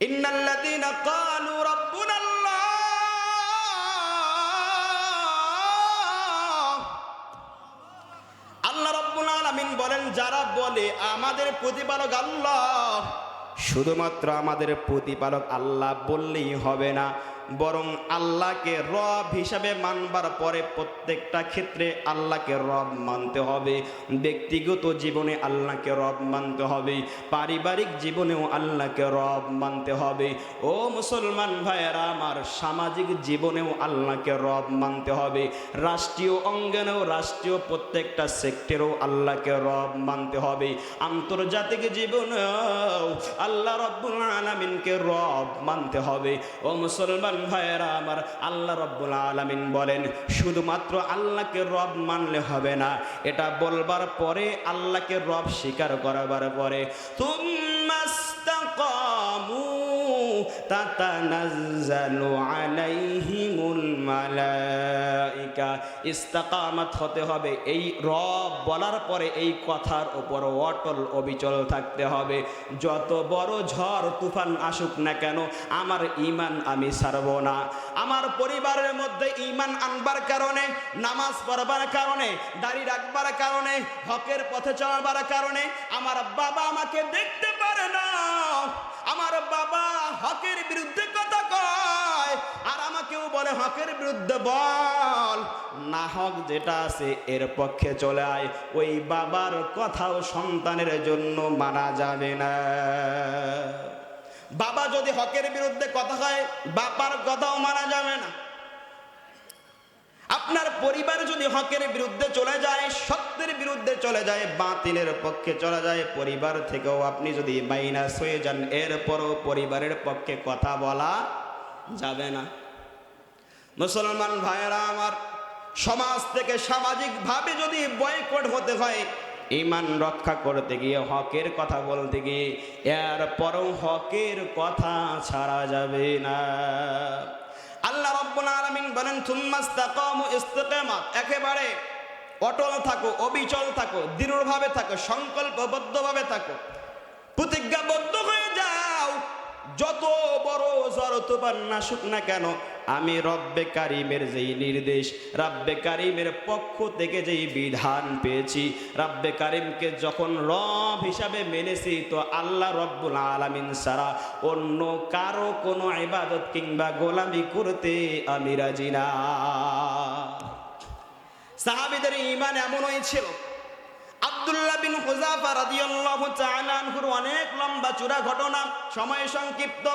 ইন্নাল্লাযীনা ক্বালু রাব্বুনাল্লাহ, আল্লাহ রাব্বুল আলামিন বলেন, যারা বলে আমাদের প্রতিপালক আল্লাহ, শুধুমাত্র আমাদের প্রতিপালক আল্লাহ বললেই হবে না, বরং আল্লাহকে রব হিসাবে মানবার পরে প্রত্যেকটা ক্ষেত্রে আল্লাহকে রব মানতে হবে। ব্যক্তিগত জীবনে আল্লাহকে রব মানতে হবে, পারিবারিক জীবনেও আল্লাহকে রব মানতে হবে। ও মুসলমান ভাইয়েরা আমার, সামাজিক জীবনেও আল্লাহকে রব মানতে হবে, রাষ্ট্রীয় অঙ্গনেও, রাষ্ট্রীয় প্রত্যেকটা সেক্টরেও আল্লাহকে রব মানতে হবে, আন্তর্জাতিক জীবনেও আল্লাহ রাব্বুল আলামিনকে রব মানতে হবে। ও মুসলমান ভাইয়েরা আমার, আল্লাহ রাব্বুল আলামিন বলেন শুধুমাত্র আল্লাহকে রব মানলে হবে না, এটা বলবার পরে আল্লাহকে রব স্বীকার করাবার পরে তুম্মাস্তাকামু তাতানাজ্জালু আলাইহিমুল মালাইকা, ইস্তিকামাত হতে হবে, এই রব বলার পরে এই কথার উপর অটল অবিচল থাকতে হবে। যত বড় ঝড় তুফান আসুক না কেন, আমার ঈমান আমি ছাড়ব না। আমার পরিবারের মধ্যে ঈমান আনবার কারণে, নামাজ পড়বার কারণে, দাড়ি রাখবার কারণে, হকের পথে চলবার কারণে আমার বাবা আমাকে দেখতে পারে না, আমার বাবা হকের বিরুদ্ধে কথা কয় আর আমাকেও বলে হকের বিরুদ্ধে বল, না হক যেটা আছে এর পক্ষে চলে আয়, ওই বাবার কথাও সন্তানের জন্য মানা যাবে না। বাবা যদি হকের বিরুদ্ধে কথা হয়, বাবার কথাও মানা যাবে না। আপনার পরিবার যদি হকের বিরুদ্ধে চলে যায়, সত্যের বিরুদ্ধে চলে যায়, বাতিলের পক্ষে চলে যায়, পরিবার থেকেও আপনি যদি মাইনাস হয়ে যান, এরপরও পরিবারের পক্ষে কথা বলা যাবে না। মুসলমান ভাইয়েরা আমার, সমাজ থেকে সামাজিকভাবে যদি বয়কট হতে হয়, ঈমান রক্ষা করতে গিয়ে, হকের কথা বলতে গিয়ে, এরপরও হকের কথা ছাড়া যাবে না। আল্লাহ রাব্বুল আলামিন বলেন তুম্মাস্তাকামু, ইস্তিকামাত, একেবারে অটল থাকো, অবিচল থাকো, দৃঢ়ভাবে থাকো, সংকল্পবদ্ধভাবে থাকো, প্রতিজ্ঞাবদ্ধ হয়ে যাও। যত বড় ঝড় তুফান আসুক না কেন, আমি রব্বে কারিমের যেই নির্দেশ, রব্বে কারিমের পক্ষ থেকে যেই বিধান পেয়েছি, রব্বে কারিমকে যখন রব হিসাবে মেনেছি, তো আল্লাহ রব্বুল আলামিন ছাড়া অন্য কারো কোনো ইবাদত কিংবা গোলামি করতে আমি রাজি না। সাহাবীদের ঈমান এমনই ছিল। আব্দুল্লাহ বিন হুযাফা রাদিয়াল্লাহু তাআলা আনহুর অনেক লম্বা চূড়া ঘটনা, সময় সংক্ষিপ্ত।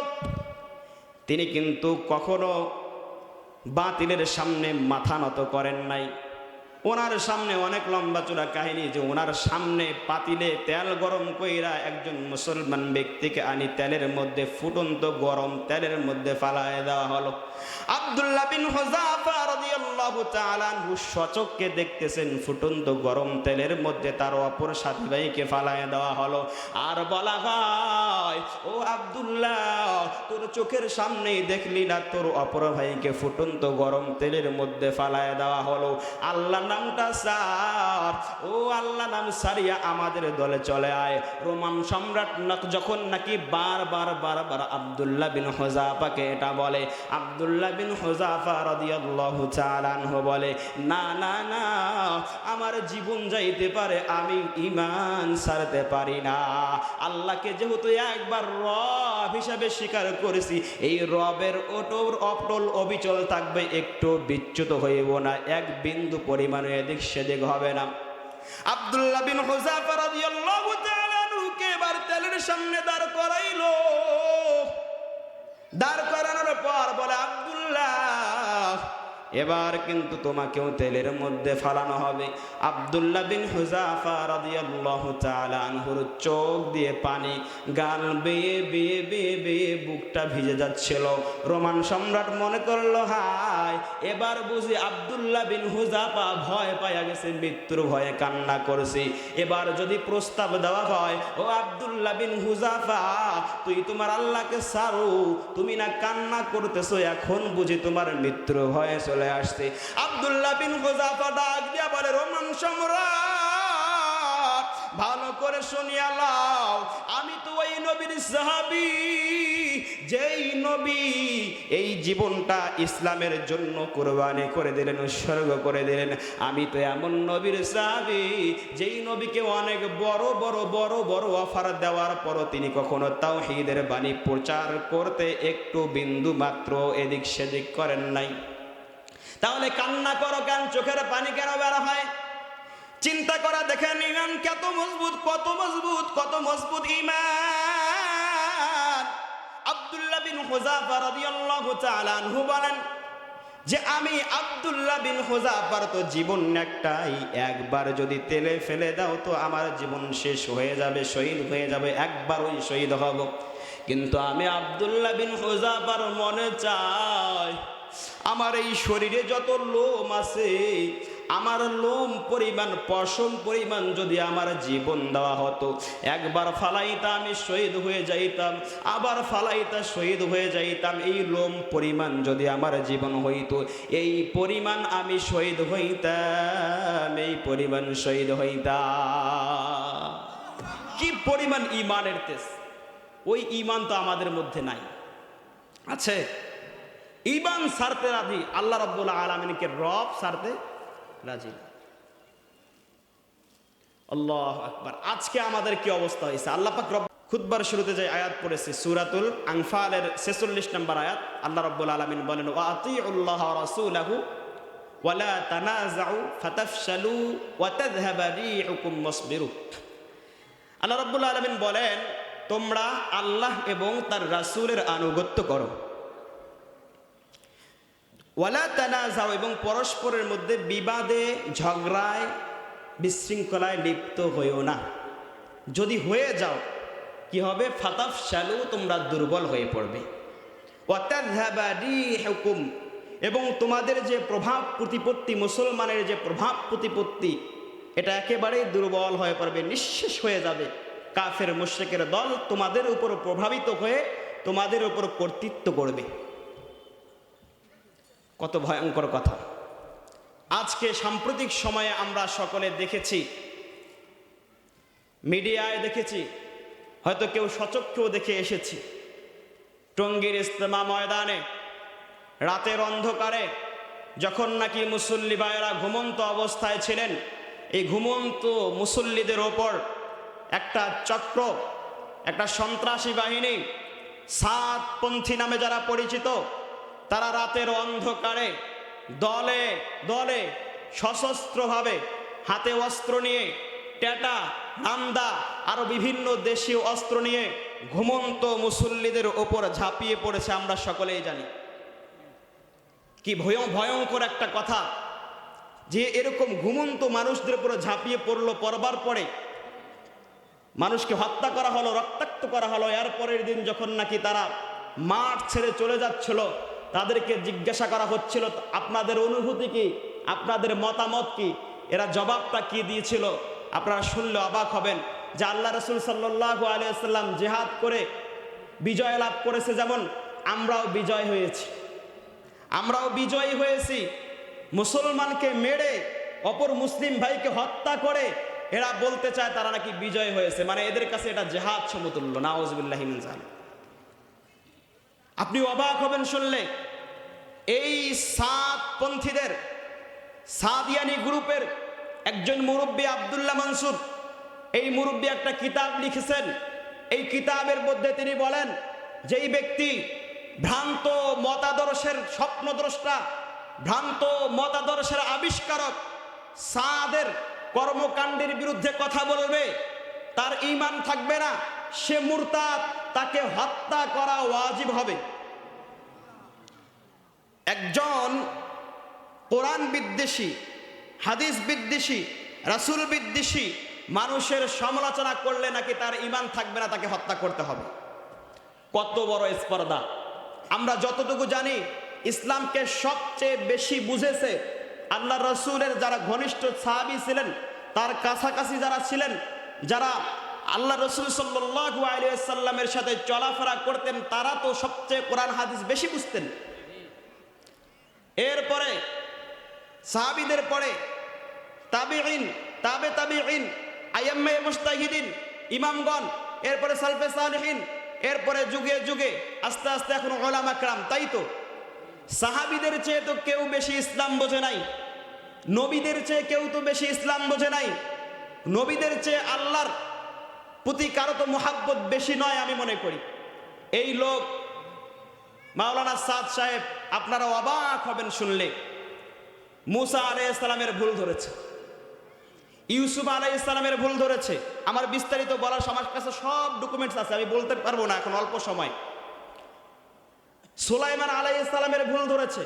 তিনি কিন্তু কখনো বাতিলের সামনে মাথা নত করেন নাই। ওনার সামনে অনেক লম্বা চূড়া কাহিনী, যে ওনার সামনে পাতিলে তেল গরম কইরা একজন মুসলমান ব্যক্তিকে আনি তেলের মধ্যে, ফুটন্ত গরম তেলের মধ্যে ফালায় দেওয়া হলো। আব্দুল্লাহ বিন হুযাফা রাদিয়াল্লাহু তাআলা আনহু সচক্ষে দেখতেছেন ফুটন্ত গরম তেলের মধ্যে তার অপর সাথী ভাইকে ফালায় দেওয়া হলো। আর বলা হয়, ও আব্দুল্লাহ, তোর চোখের সামনেই দেখলি না তোর অপর ভাইকে ফুটন্ত গরম তেলের মধ্যে ফালায় দেওয়া হলো। আল্লাহ নামটা সার, ও আল্লাহ নাম সারিয়া আমাদের দলে চলে আয়। রোমান সম্রাট যখন নাকি বারবার আব্দুল্লাহ বিন হুযাফাকে এটা বলে, আব্দুল্লাহ বিন হুযাফা রাদিয়াল্লাহু তাআলা আনহু বলে, না না না, আমার জীবন যাইতে পারে, আমি ঈমান ছাড়তে পারি না। আল্লাহকে যেহেতু একবার রব হিসাবে স্বীকার করেছি, এই রবের অটল অবিচল থাকবে, একটু বিচ্যুত হইব না, এক বিন্দু পরিমাণ এদিক সেদিক হবে না। আব্দুল্লাহ বিন হুযাফা রাদিয়াল্লাহু তাআলা আনহুকে এবার তেলের সামনে দাঁড় করাইলো। দাঁড় করানোর পর বলে, আব্দুল্লাহ, এবার কিন্তু তোমাকেও তেলের মধ্যে ফালানো হবে। আব্দুল্লাহ বিন হুযাফা রাদিয়াল্লাহু তাআলা আনহুর চোখ দিয়ে পানি গাল বেয়ে বেয়ে বেয়ে বেয়ে বুকটা ভিজে যাচ্ছিল। রোমান সম্রাট মনে করলো, হায় এবার বুঝি আব্দুল্লাহ বিন হুযাফা ভয় পাইয়া গেছে, মৃত্যুর ভয়ে কান্না করছে। এবার যদি প্রস্তাব দেওয়া হয়, ও আব্দুল্লাহ বিন হুযাফা, তুই তোমার আল্লাহকে ছাড়ো, তুমি না কান্না করতেছো, এখন বুঝি তোমার মৃত্যুর ভয়ে চলে আসছে। আব্দুল্লাহ বিন হুযাফা ডাক দিয়া বলে, রোমান সম্রাট ভালো করে শুনিয়া লাও, আমি তো ওই নবীর সাহাবী, যেই নবী এই জীবনটা ইসলামের জন্য কোরবানি করে দিলেন, উৎসর্গ করে দিলেন। আমি তো এমন নবীর সাহাবী, যেই নবীকে অনেক বড় বড় বড় বড় অফার দেওয়ার পরও তিনি কখনো তাওহীদের বাণী প্রচার করতে একটু বিন্দু মাত্র এদিক সেদিক করেন নাই। তাহলে কান্না করো কেন, চোখের পানি কেন বের হয়? চিন্তা করা দেখেন ঈমান কত মজবুত, কত মজবুত, কত মজবুত ঈমান। আব্দুল্লাহ বিন হুযাফা রাদিয়াল্লাহু তাআলা আনহু বলেন যে আমি আব্দুল্লাহ বিন হুযাফার তো জীবন একটাই, একবার যদি তেলে ফেলে দাও তো আমার জীবন শেষ হয়ে যাবে, শহীদ হয়ে যাবে, একবারই শহীদ হব। কিন্তু আমি আব্দুল্লাহ বিন হুযাফার মনে চাই আমার এই শরীরে যত লোম আছে, আমার লোম পরিমাণ, পশম পরিমাণ যদি আমার জীবন দেওয়া হতো, একবার ফালাইতা আমি শহীদ হয়ে যাইতাম, আবার ফালাইতা শহীদ হয়ে যাইতাম। এই লোম পরিমাণ যদি আমার জীবন হইতো, এই পরিমাণ আমি শহীদ হইতাম, এই পরিমাণ শহীদ হইতাম। কি পরিমাণ ঈমানের তেজ! ওই ঈমান তো আমাদের মধ্যে নাই। আছে ঈমান ছাড়তে রাজি, আল্লাহ রাব্বুল আলামিনকে রব ছাড়তে রাজি। আল্লাহু আকবার। আজকে আমাদের কি অবস্থা হয়েছে! আল্লাহ পাক রব খুতবার শুরুতে যে আয়াত পড়েছে সূরাতুল আনফালের 46 নম্বর আয়াত, আল্লাহ রাব্বুল আলামিন বলেন, ওয়া আতিউল্লাহ ওয়া রাসূলাহু ওয়া লা তানাযাউ ফাতাফশালু ওয়া তাযহাবা রিহুকুম ওয়াসবিরু। আল্লাহ রাব্বুল আলামিন বলেন, তোমরা আল্লাহ এবং তার রাসূলের আনুগত্য করো, ওয়ালা তানাযাউ, এবং পরস্পরের মধ্যে বিবাদে, ঝগড়ায়, বিশৃঙ্খলায় লিপ্ত হইও না। যদি হয়ে যাও কি হবে? ফাতাফশালু, তোমরা দুর্বল হয়ে পড়বে। ওয়া তাযহাবা রিহুকুম, এবং তোমাদের যে প্রভাব প্রতিপত্তি, মুসলমানের যে প্রভাব প্রতিপত্তি, এটা একেবারেই দুর্বল হয়ে পড়বে, নিঃশেষ হয়ে যাবে। কাফের মুশরিকের দল তোমাদের উপর প্রভাবিত হয়ে তোমাদের উপর কর্তৃত্ব করবে। কত ভয়ঙ্কর কথা! আজকে সাম্প্রতিক সময়ে আমরা সকলে দেখেছি, মিডিয়ায় দেখেছি, হয়তো কেউ সচক্ষেও দেখে এসেছি, টঙ্গীর ইজতেমা ময়দানে রাতের অন্ধকারে যখন নাকি মুসল্লি ভাইয়েরা ঘুমন্ত অবস্থায় ছিলেন, এই ঘুমন্ত মুসল্লিদের ওপর একটা চক্র, একটা সন্ত্রাসী বাহিনী, সাতপন্থী নামে যারা পরিচিত, তারা রাতের অন্ধকারে দলে দলে সশস্ত্রভাবে হাতে অস্ত্র নিয়ে, টেটা, নান্দা, আরো বিভিন্ন দেশীয় অস্ত্র নিয়ে ঘুমন্ত মুসল্লিদের ওপর ঝাঁপিয়ে পড়েছে। আমরা সকলেই জানি কি ভয়ঙ্কর একটা কথা, যে এরকম ঘুমন্ত মানুষদের উপর ঝাঁপিয়ে পড়লো, পড়বার পরে মানুষকে হত্যা করা হলো, রক্তাক্ত করা হলো। এর পরের দিন যখন নাকি তারা মাঠ ছেড়ে চলে যাচ্ছিল, তাদেরকে জিজ্ঞাসা করা হচ্ছিল, আপনাদের অনুভূতি কি, আপনাদের মতামত কি? এরা জবাবটা কি দিয়েছিল আপনারা শুনলে অবাক হবেন, যে আল্লাহ রাসূল সাল্লাল্লাহু আলাইহি ওয়াসাল্লাম জিহাদ করে বিজয় লাভ করেছে, যেমন আমরাও বিজয় হয়েছি, আমরাও বিজয়ী হয়েছি। মুসলমানকে মেরে অপর মুসলিম ভাইকে হত্যা করে এরা বলতে চায় তারা নাকি বিজয় হয়েছে, মানে এদের কাছে এটা জিহাদ সমতুল্য। নাউযুবিল্লাহি মিন যালিক। আপনি অবাক হবেন শুনলে, এই সাতপন্থীদের, সাদিয়ানি গ্রুপের একজন মুরব্বী আব্দুল্লাহ মানসুর, এই মুরব্বী একটা কিতাব লিখেছেন। এই কিতাবের মধ্যে তিনি বলেন, যেই ব্যক্তি ভ্রান্ত মতাদর্শের স্বপ্নদ্রষ্টা, ভ্রান্ত মতাদর্শের আবিষ্কারক, সাদের কর্মকাণ্ডের বিরুদ্ধে কথা বলবে, তার ঈমান থাকবে না, সে মুরতাদ, তাকে হত্যা করা ওয়াজিব হবে। একজন কোরআন বিদ্বেষী, হাদিস বিদ্বেষী, রাসূল বিদ্বেষী মানুষের সমালোচনা করলে নাকি তার ঈমান থাকবে না, তাকে হত্যা করতে হবে। কত বড় স্পর্ধা! আমরা যতটুকু জানি, ইসলামকে সবচেয়ে বেশি বুঝেছে আল্লাহ রসুলের যারা ঘনিষ্ঠ সাহাবী ছিলেন, তার কাছাকাছি যারা ছিলেন, যারা আল্লাহ রসুল সাল্লাল্লাহু আলাইহি ওয়াসাল্লামের সাথে চলাফেরা করতেন, তারা তো সবচেয়ে কোরআন হাদিস বেশি বুঝতেন। এরপরে সাহাবীদের পরে তাবিঈন, তাবে তাবিঈন, আইম্মায়ে মুজতাহিদিন, ইমামগণ, এরপরে সালফে সালেহিন, এরপরে যুগে যুগে আস্তে আস্তে এখন উলামা কেরাম। তাই তো সাহাবীদের চেয়ে তো কেউ বেশি ইসলাম বোঝে নাই, নবীদের চেয়ে কেউ তো বেশি ইসলাম বোঝে নাই, নবীদের চেয়ে আল্লাহর প্রতি কারো তো মুহাব্বত বেশি নয় আমি মনে করি। এই লোক মাওলানা সাদ সাহেব, আপনারা অবাক হবেন শুনলে, মুসা আলাইহিস সালামের ভুল ধরেছে, ইউসুফ আলাইহিস সালামের ভুল ধরেছে। আমার বিস্তারিত বলার আমার কাছে সব ডকুমেন্টস আছে, আমি বলতে পারবো না এখন অল্প সময়। সুলাইমান আলাইহিস সালামের ভুল ধরেছে।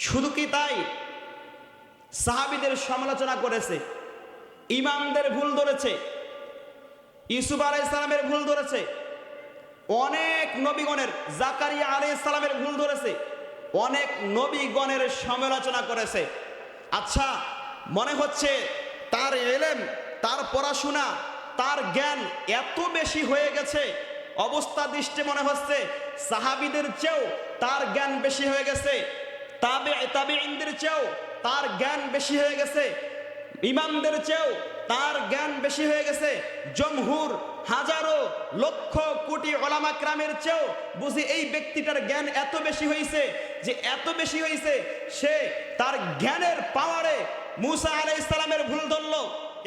শুধু কি তাই, সাহাবীদের সমালোচনা করেছে, ইমামদের ভুল ধরেছে, ইউসুফ আলাইহিস সালামের ভুল ধরেছে, অনেক নবীগণের, জাকারিয়া আলাইহিস সালামের ভুল ধরেছে, অনেক নবীগণের সমালোচনা করেছে। আচ্ছা, মনে হচ্ছে তার ইলম, তার পড়াশোনা, তার জ্ঞান এত বেশি হয়ে গেছে, অবস্থা দৃষ্টি মনে হচ্ছে সাহাবীদের চেয়েও তার জ্ঞান বেশি হয়ে গেছে, তাবিঈনদের চেয়েও তার জ্ঞান বেশি হয়ে গেছে, ইমামদের চেয়েও তার জ্ঞান বেশি হয়ে গেছে, জমহুর, হাজারো লক্ষ কোটি উলামা কেরামের চেয়েও বুঝি এই ব্যক্তিটার জ্ঞান এত বেশি হয়েছে, যে এত বেশি হয়েছে সে তার জ্ঞানের পাওয়ারে মুসা আলাইহিস সালামের ভুল ধরলো,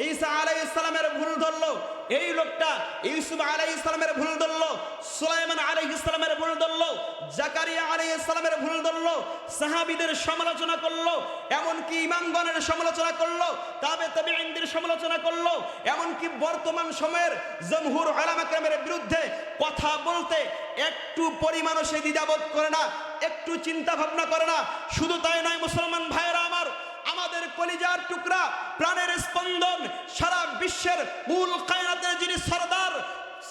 ঈসা আলাইহিস সালামের ভুল ধরলো, এই লোকটা ইউসুফ আলাইহিস সালামের ভুল ধরলো, সুলাইমান আলাইহিস সালামের ভুল ধরলো, জাকারিয়া আলাইহিস সালামের ভুল ধরলো, সাহাবীদের সমালোচনা করলো, এমনকি ইমামগণের সমালোচনা করলো, তাবিঈনদের সমালোচনা করলো, এমনকি বর্তমান সময়ের জমহুর উলামা কেরামের বিরুদ্ধে কথা বলতে একটু পরিমাণও সে দ্বিধাবোধ করে না, একটু চিন্তা ভাবনা করে না। শুধু তাই নয় মুসলমান ভাইয়েরা আমার, আমাদের কলিজার টুকরা, প্রাণের স্পন্দন, সারা বিশ্বের কুল কায়নাতের যিনি সরদার,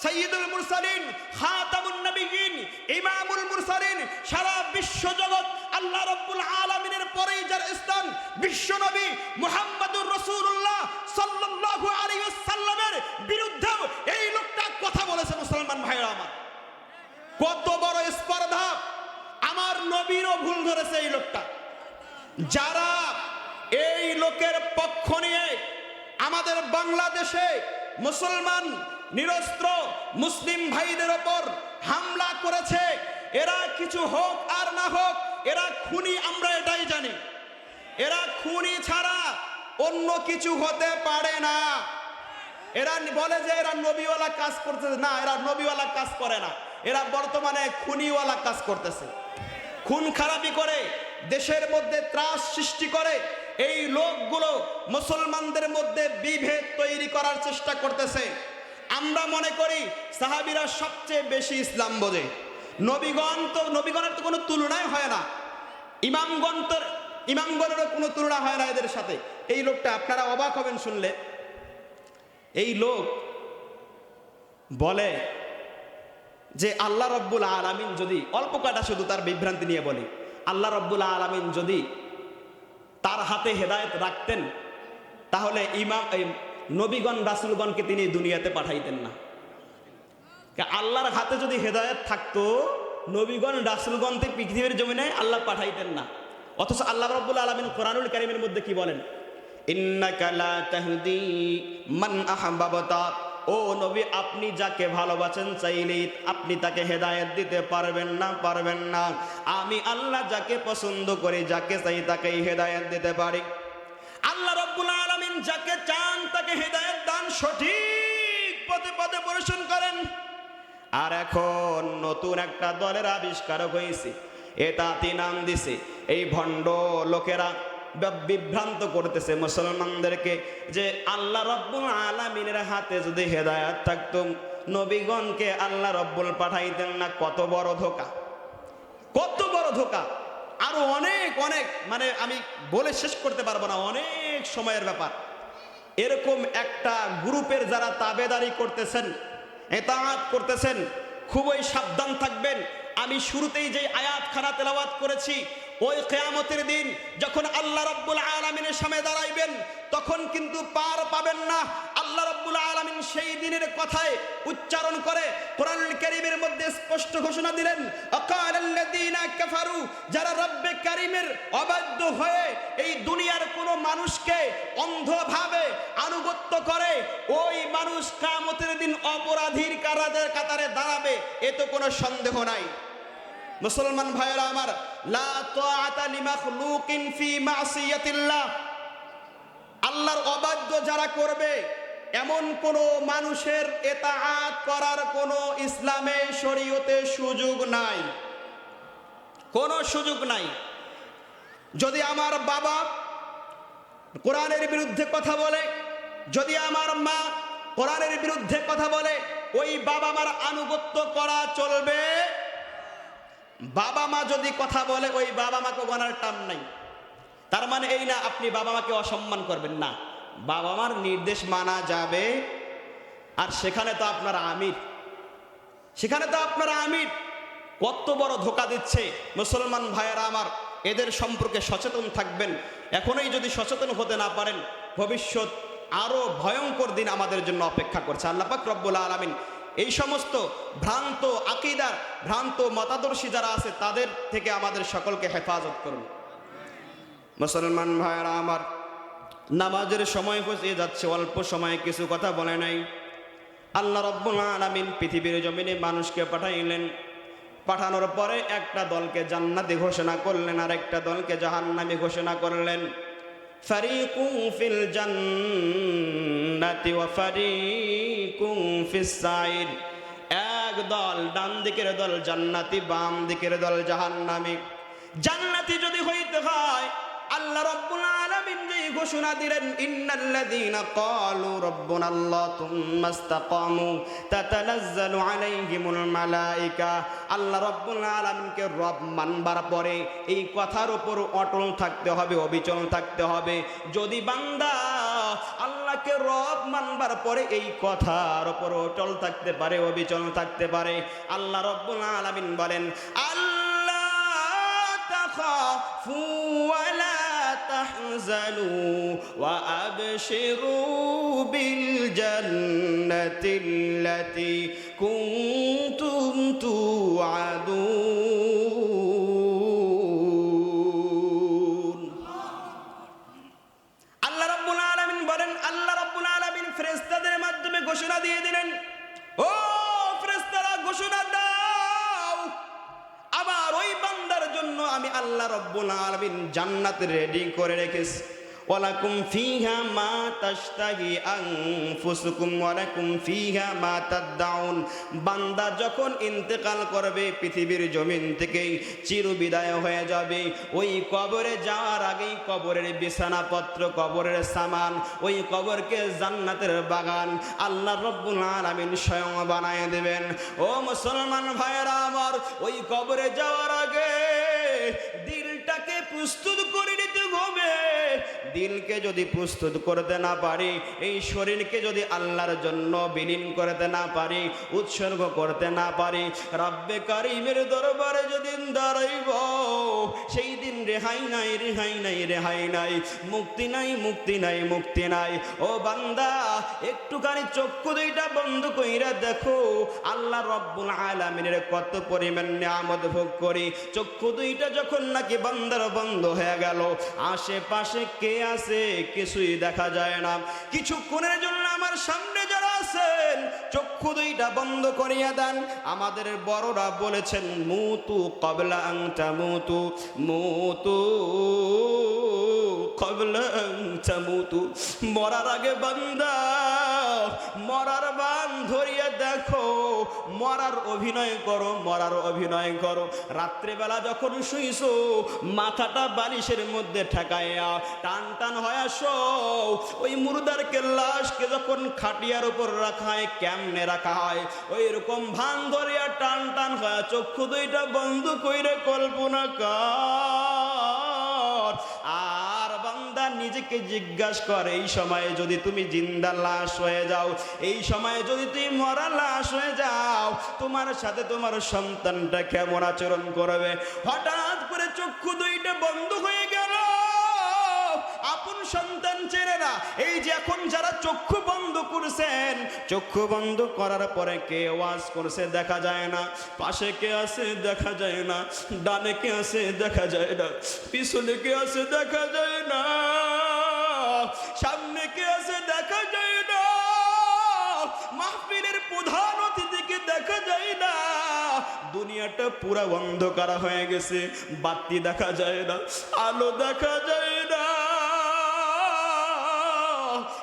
সাইয়্যিদুল মুরসালিন, খাতামুন নবিয়্যিন, ইমামুল মুরসালিন, সারা বিশ্ব জগৎ আল্লাহ রাব্বুল আলামিনের পরেই যার স্থান, বিশ্ব নবী মুহাম্মদুর রাসূলুল্লাহ সাল্লাল্লাহু আলাইহি ওয়াসাল্লামের বিরুদ্ধেও এই লোকটা কথা বলেছে। মুসলমান ভাইরা আমার, কত বড় স্পর্ধা! আমার নবীরও ভুল ধরেছে এই লোকটা। যারা এই লোকের পক্ষ নিয়ে আমাদের বাংলাদেশে মুসলমান নিরস্ত্র মুসলিম ভাইদের ওপর হামলা করেছে, এরা কিছু হোক আর না হোক, এরা খুনি, আমরা এটাই জানি। এরা খুনি ছাড়া অন্য কিছু হতে পারে না। এরা বলে যে এরা নবীওয়ালা কাজ করতেছে, না, এরা নবীওয়ালা কাজ করে না, এরা বর্তমানে খুনিওয়ালা কাজ করতেছে। খুন খারাপি করে, দেশের মধ্যে ত্রাস সৃষ্টি করে, এই লোকগুলো মুসলমানদের মধ্যে বিভেদ তৈরি করার চেষ্টা করতেছে। আমরা মনে করি সাহাবীরা সবচেয়ে বেশি ইসলাম বোঝে, নবীগণের তো কোনো তুলনাই হয় না, ইমামগণেরও কোনো তুলনা হয় না এদের সাথে। এই লোকটা, আপনারা অবাক হবেন শুনলে, এই লোক বলে যে আল্লাহ রব্বুল আলামিন যদি, অল্প কয়টা শুধু তার বিভ্রান্তি নিয়ে বলি, আল্লাহ রব্বুল আলামিন যদি তার হাতে হেদায়েত রাখতেন তাহলে নবীগণ রাসূলগণকে তিনি দুনিয়াতে পাঠাইতেন না। আল্লাহর হাতে যদি হেদায়েত থাকতো, নবীগণ রাসূলগণকে পৃথিবীর জমিনে আল্লাহ পাঠাইতেন না। অথচ আল্লাহ রাব্বুল আলামিন কোরআনুল কারীমের মধ্যে কি বলেন? ইন্নাকা লা তাহদি মান আহবাবতা, ও নবী, আপনি যাকে ভালোবাসেন চাইলে আপনি তাকে হেদায়েত দিতে পারবেন না। আমি আল্লাহ যাকে পছন্দ করি, যাকে চাই তাকেই হেদায়েত দিতে পারি। আল্লাহ রাব্বুল আলামিন যাকে চান তাকে হেদায়েত দান, সঠিক পথে পথে পরিবেশন করেন। আর এখন নতুন একটা দলের আবিষ্কার হয়েছে, এটা নাম দিছে, এই ভণ্ড লোকেরা বিভ্রান্ত করতেছে মুসলমানদেরকে যে আল্লাহ রব্বুল আলামিনের হাতে যদি হেদায়েত থাকতো, নবীগণকে আল্লাহ রব্বুল পাঠাইতেন না। কত বড় ধোঁকা, কত বড় ধোঁকা! আরো অনেক অনেক, মানে আমি বলে শেষ করতে পারবো না, অনেক সময়ের ব্যাপার। এরকম একটা গ্রুপের যারা তাবেদারি করতেছেন, ইতাআত করতেছেন, খুবই সাবধান থাকবেন। আমি শুরুতেই যে আয়াতখানা তেলাওয়াত করেছি, ওই কিয়ামতের দিন যখন আল্লাহ রাব্বুল আলামিনের সামনে দাঁড়াইবেন, তখন কিন্তু পার পাবেন না। আল্লাহ রাব্বুল আলামিন সেই দিনের কথায় উচ্চারণ করে কোরআনুল কারীমের মধ্যে স্পষ্ট ঘোষণা দিলেন, আকালাল্লাযীনা কাফারু, যারা রব্বে কারীমের অবাধ্য হয়ে এই দুনিয়ার কোনো মানুষকে অন্ধভাবে আনুগত্য করে, ওই মানুষ কিয়ামতের দিন অপরাধীর কাতারে দাঁড়াবে, এতে কোনো সন্দেহ নাই। মুসলমান ভাইরা আমার, লা তাআতা লিমাখলুকিন ফি মাসিয়াতিল্লাহ, আল্লাহর অবাধ্য যারা করবে এমন কোন মানুষের ইতাআত করার কোন ইসলামে শরীয়তে সুযোগ নাই, কোনো সুযোগ নাই। যদি আমার বাবা কোরআনের বিরুদ্ধে কথা বলে, যদি আমার মা কোরআনের বিরুদ্ধে কথা বলে, ওই বাবা মার আনুগত্য করা চলবে। বাবা মা যদি কথা বলে, ওই বাবা মাকে গণার টান নাই। তার মানে এই না আপনি বাবা মাকে অসম্মান করবেন না, বাবা মার নির্দেশ মানা যাবে। আর সেখানে তো আপনার আমির, সেখানে তো আপনার আমির কত বড় ধোকা দিচ্ছে। মুসলমান ভাইয়েরা আমার, এদের সম্পর্কে সচেতন থাকবেন। এখনই যদি সচেতন হতে না পারেন, ভবিষ্যৎ আরো ভয়ঙ্কর দিন আমাদের জন্য অপেক্ষা করছে। আল্লাহ পাক রব্বুল আলামিন এই সমস্ত ভ্রান্ত আকীদার, ভ্রান্ত মতাদর্শী যারা আছে, তাদের থেকে আমাদের সকলকে হেফাজত করুন। মুসলমান ভাইয়েরা আমার, নামাজের সময় হয়ে যাচ্ছে, অল্প সময়ে কিছু কথা বলে নাই। আল্লাহ রাব্বুল আলামিন পৃথিবীর জমিনে মানুষকে পাঠাইলেন, পাঠানোর পরে একটা দলকে জান্নাতি ঘোষণা করলেন, আর একটা দলকে জাহান্নামী ঘোষণা করলেন। ফারিকুন ফিল জান্নাতি ওয়া ফারিকুন ফিস সাইর, এক দল ডান দিকের দল জান্নাতি, বাম দিকের দল জাহান্নামী। জান্নাতি যদি হইতে হয়, আল্লাহ রাব্বুল আলামিন যে ঘোষণা দিলেন, ইন্নাল্লাযীনা ক্বালু রাব্বুনাল্লাহ তুম্মা ইসতাকামু তাতানাজ্জালু আলাইহিমুল মালায়েকা, আল্লাহ রাব্বুল আলামিনকে রব মানবার পরে এই কথার উপর অটল থাকতে হবে, অবিচল থাকতে হবে। যদি বান্দা আল্লাহকে রব মানবার পরে এই কথার উপর অটল থাকতে পারে, অবিচল থাকতে পারে, আল্লাহ রাব্বুল আলামিন বলেন, আল্লাহ তাখাফু ওয়ালা تحزنوا وأبشروا بالجنة التي كنتم توعدون। আল্লাহ রাব্বুল আলামিন বলেন, আল্লাহ রাব্বুল আলামিন ফেরেশতাদের মাধ্যমে ঘোষণা দিয়ে দিলেন, ও ফেরেশতারা ঘোষণা দাও, আবার ওই বান্দার জন্য আমি আল্লাহ রাব্বুল আলামিন জান্নাত রেডি করে রেখেছি। ওয়ালাকুম ফিহা মা তাশতাহি আনফুসুকুম ওয়ালাকুম ফিহা মা তাদউন। বান্দা যখন ইন্তেকাল করবে, পৃথিবীর জমিন থেকেই চিরবিদায় হয়ে যাবে, ওই কবরে যাওয়ার আগেই কবরের বিছানাপত্র, কবরের সামান, ওই কবরকে জান্নাতের বাগান আল্লাহ রাব্বুল আলামিন স্বয়ং বানায় দেবেন। ও মুসলমান ভাইয়েরা আমার, ওই কবরে যাওয়ার আগে দিলটাকে প্রস্তুত করে নিতে হবে। দিলকে যদি প্রস্তুত করতে না পারি, এই শরীরকে যদি আল্লাহর জন্য বিলীন করতে না পারি, উৎসর্গ করতে না পারি, রব্বে কারীমের দরবারে যেদিন দাঁড়াইব, সেই দিন রেহাই নাই, রেহাই নাই, রেহাই নাই, মুক্তি নাই, মুক্তি নাই, মুক্তি নাই। ও বান্দা, একটুখানি চক্ষু দুইটা বন্ধ কইরা দেখো, আল্লাহ রাব্বুল আলামিনের কত পরিমাণ নিয়ামত ভোগ করি। চক্ষু দুইটা যখন নাকি বান্দার বন্ধ হয়ে গেল, আশেপাশে কে আছে কিছুই দেখা যায় না। কিছুক্ষণের জন্য আমার সামনে যারা আছেন, চক্ষু দুইটা বন্ধ করিয়া দেন। আমাদের বড়রা বলেছেন, মুতু ক্বাবলা আন তামুতু, মুতু ক্বাবলা আন তামুতু। মরার আগে বান্দা, মরার বান ধরিয়া দেখো, মরার অভিনয় করো, মরার অভিনয় করো। রাত্রেবেলা যখন শুইছো, মাথাটা বালিশের মধ্যে ঠেকাইয়া টান টান হয়ে শোও। ওই মুর্দারকে লাশকে যখন খাটিয়ার উপর রাখা হয়, কেমনে রাখা হয়, ওই রকম ভান ধরিয়া টান টান হয়ে চক্ষু দুইটা বন্ধ কইরে কল্পনা কর। আর বান্দা নিজেকে জিজ্ঞাসা করে, এই সময়ে যদি তুমি জিন্দা লাশ হয়ে যাও, এই সময়ে যদি তুমি মরা লাশ হয়ে যাও, তোমার সাথে তোমার সন্তানটা কেমন আচরণ করবে? হঠাৎ করে চক্ষু দুইটা বন্ধ হয়ে গেল, আপন সন্তান চেনে না। এই যে এখন যারা চক্ষু বন্ধ করছেন, চক্ষু বন্ধ করার পরে কে ওয়াজ করছে দেখা যায় না, পাশে কে আছে দেখা যায় না, ডানে কে আছে দেখা যায় না, পিছনে কে আছে দেখা যায় না, সামনে কে আছে দেখা যায় না, মাহফিলের প্রধান অতিথিকে দেখা যায় না। দুনিয়াটা পুরা অন্ধকার হয়ে গেছে, বাতি দেখা যায় না, আলো দেখা যায় না।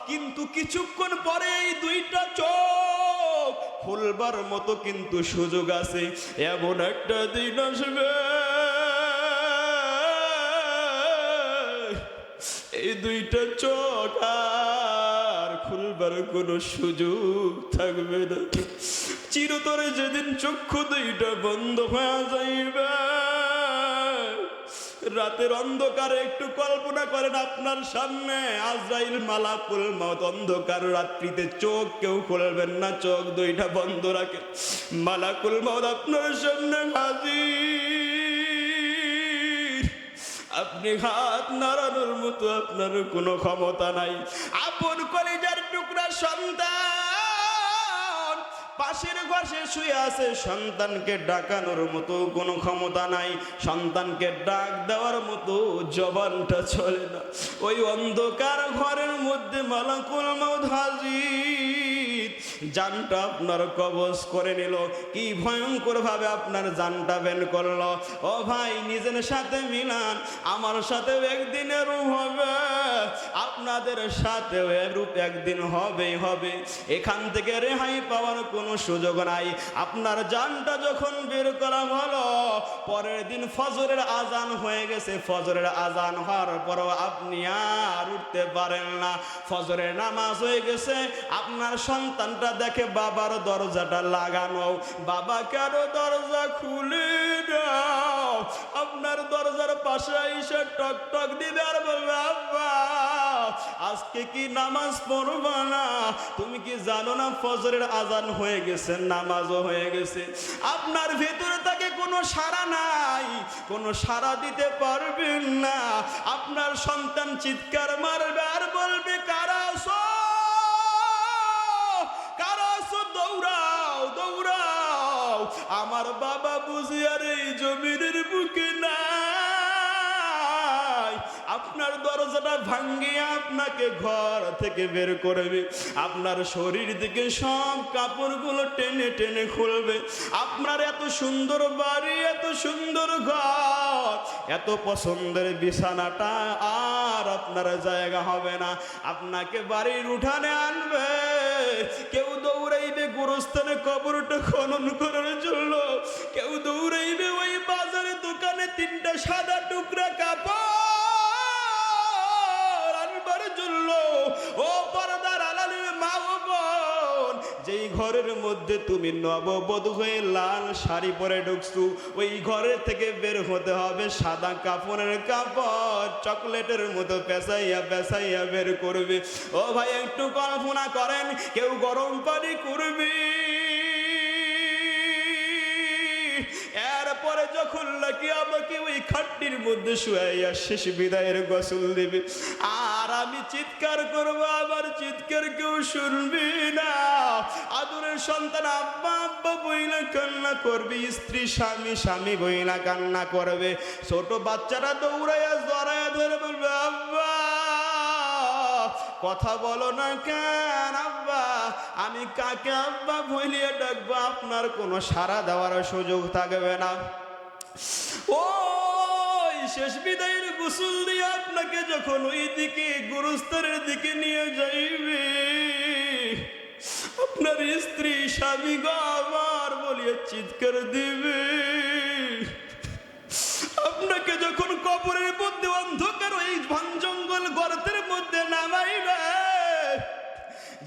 কিন্তু কিছুক্ষণ পরে এই দুইটা চোখ খুলবার মতো কিন্তু সুযোগ আছে। এমন একটা দিন আসবে, এই দুইটা চোখ আর খুলবার কোনো সুযোগ থাকবে না। চিরতরে যেদিন চক্ষু দুইটা বন্ধ হয়ে যাইবে, রাতের অন্ধকারে একটু কল্পনা করেন, আপনার সামনে আজরাইল মালাকুল মউত অন্ধকার রাত্রিতে, চোখ কেউ খুলবেন না, চোখ দুইটা বন্ধ রাখে, মালাকুল মউত আপনার সামনে হাজির। আপনি হাত নাড়ানোর মতো আপনার কোনো ক্ষমতা নাই। আপন কলিজার টুকরা সন্তান পাশের ঘরে শুয়ে আছে, সন্তানকে ডাকানোর মতো কোনো ক্ষমতা নাই, সন্তানকে ডাক দেওয়ার মতো জবানটা চলে না। ওই অন্ধকার ঘরের মধ্যে মালাকুল মউত হাজির, জানটা আপনার কবজ করে নিল। কি ভয়ঙ্কর ভাবে আপনার জানটা বের করলো। ও ভাই, নিজের সাথে মিলান, আমার সাথেও একদিন এরূপ হবে, আপনাদের সাথেও এরূপ একদিন হবেই হবে। এখান থেকে রেহাই পাওয়ার কোনো সুযোগ নাই। আপনার জানটা যখন বের করা হলো, পরের দিন ফজরের আজান হয়ে গেছে, ফজরের আজান হওয়ার পরও আপনি আর উঠতে পারেন না। ফজরের নামাজ হয়ে গেছে, আপনার সন্তানটা দেখে বাবার দরজাটা লাগানো, বাবা কেন দরজা খুলে দাও? আপনার দরজার পাশে এসে টক টক দিবে আর বলবে, আব্বা আজকে কি নামাজ পড়বা না? তুমি কি জানো না ফজরের আজান হয়ে গেছে, নামাজও হয়ে গেছে? আপনার ভেতরে তাকে কোনো সাড়া নাই, কোনো সাড়া দিতে পারবেন না। আপনার সন্তান চিৎকার মারবে আর বলবে, কারা আছো? কারা আছো? দৌড়াও দৌড়াও, আমার বাবা বুঝি আর এই জমিনের বুকে নাই। আপনার দরজাটা ভাঙ্গিয়ে আপনাকে ঘর থেকে বের করবে, আপনার শরীর থেকে সব কাপড়গুলো টেনে টেনে খুলবে। আপনার এত সুন্দর বাড়ি, এত সুন্দর ঘর, এত পছন্দের বিছানাটা আর আপনার জায়গা হবে না। আপনাকে বাড়ির উঠানে আনবে, কেউ দৌড়াইবে গোরস্থানে কবরটা খনন করার জন্য, কেউ দৌড়াইবে ওই বাজারে দোকানে তিনটা সাদা টুকরা কাপড় আনবার জন্য। ও পর্দার আড়ালের মা ও বোন, যেই ঘরের মধ্যে তুমি নববধূ হয়ে লাল শাড়ি পরে ঢুকছো, ওই ঘরের থেকে বের হতে হবে সাদা কাপড়ের কাপড় চকলেটের মতো পেঁচাইয়া পেঁচাইয়া বের করবে। ও ভাই, একটু কল্পনা করেন, কেউ গরম পানি করবে, এরপরে যখন নাকি আমাকে ওই খাটটির মধ্যে শুয়াইয়া শেষ বিদায়ের গোসল দিবে, আর আমি চিৎকার করবো, আমার চিৎকার কেউ শুনবি না। আদরের সন্তান আব্বা আব্বা বইলা কান্না করবে, স্ত্রী স্বামী স্বামী বইলা কান্না করবে, ছোট বাচ্চারা দৌড়াইয়া জড়াইয়া ধরে বলবে, আব্বা কথা বলো না কেন? আব্বা, আমি কাকে আব্বা বলিয়া ডাকবো? আপনার কোনো সাড়া দেওয়ার সুযোগ থাকবে না। ওই শেষ বিদায়ের গোসল দিয়ে আপনাকে যখন ওই দিকে গুরুস্তরের দিকে নিয়ে যাইবে, আপনার আপনার স্ত্রী স্বামী গো আমার বলিয়া চিৎকার দিবে। আপনাকে যখন কবরের মধ্যে অন্ধকার ওই বন জঙ্গল গর্তের মধ্যে নামাইবে,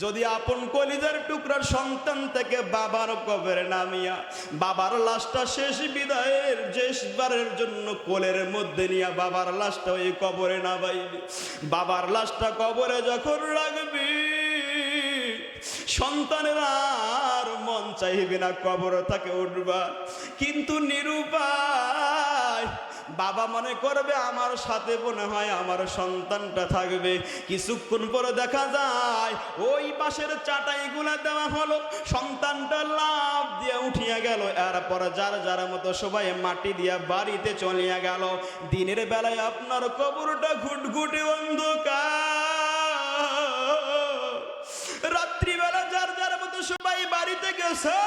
যদি আপন কলিজার টুকরার সন্তান থেকে বাবার কবরে নামিয়া বাবার লাশটা শেষ বিদায়ের শেষবারের জন্য কোলের মধ্যে নিয়ে বাবার লাশটা ওই কবরে নামাইবে, বাবার লাশটা কবরে যখন রাখবি সন্তানের আর মন চাইবে না কবর থেকে উঠবা, কিন্তু নিরুপায় বাবা মনে করবে আমার সাথে মনে হয় আমার সন্তানটা থাকবে। কিছুক্ষণ পরে দেখা যায় ওই পাশের চাটাইগুলা দেওয়া হলো, সন্তানটা লাফ দিয়ে উঠিয়া গেল, এরপর যার যার মতো সবাই মাটি দিয়া বাড়িতে চলিয়া গেল। দিনের বেলায় আপনার কবরটা ঘুটঘুটে অন্ধকার, রাত্রিবেলা যার যার মতো সবাই বাড়িতে গেছে,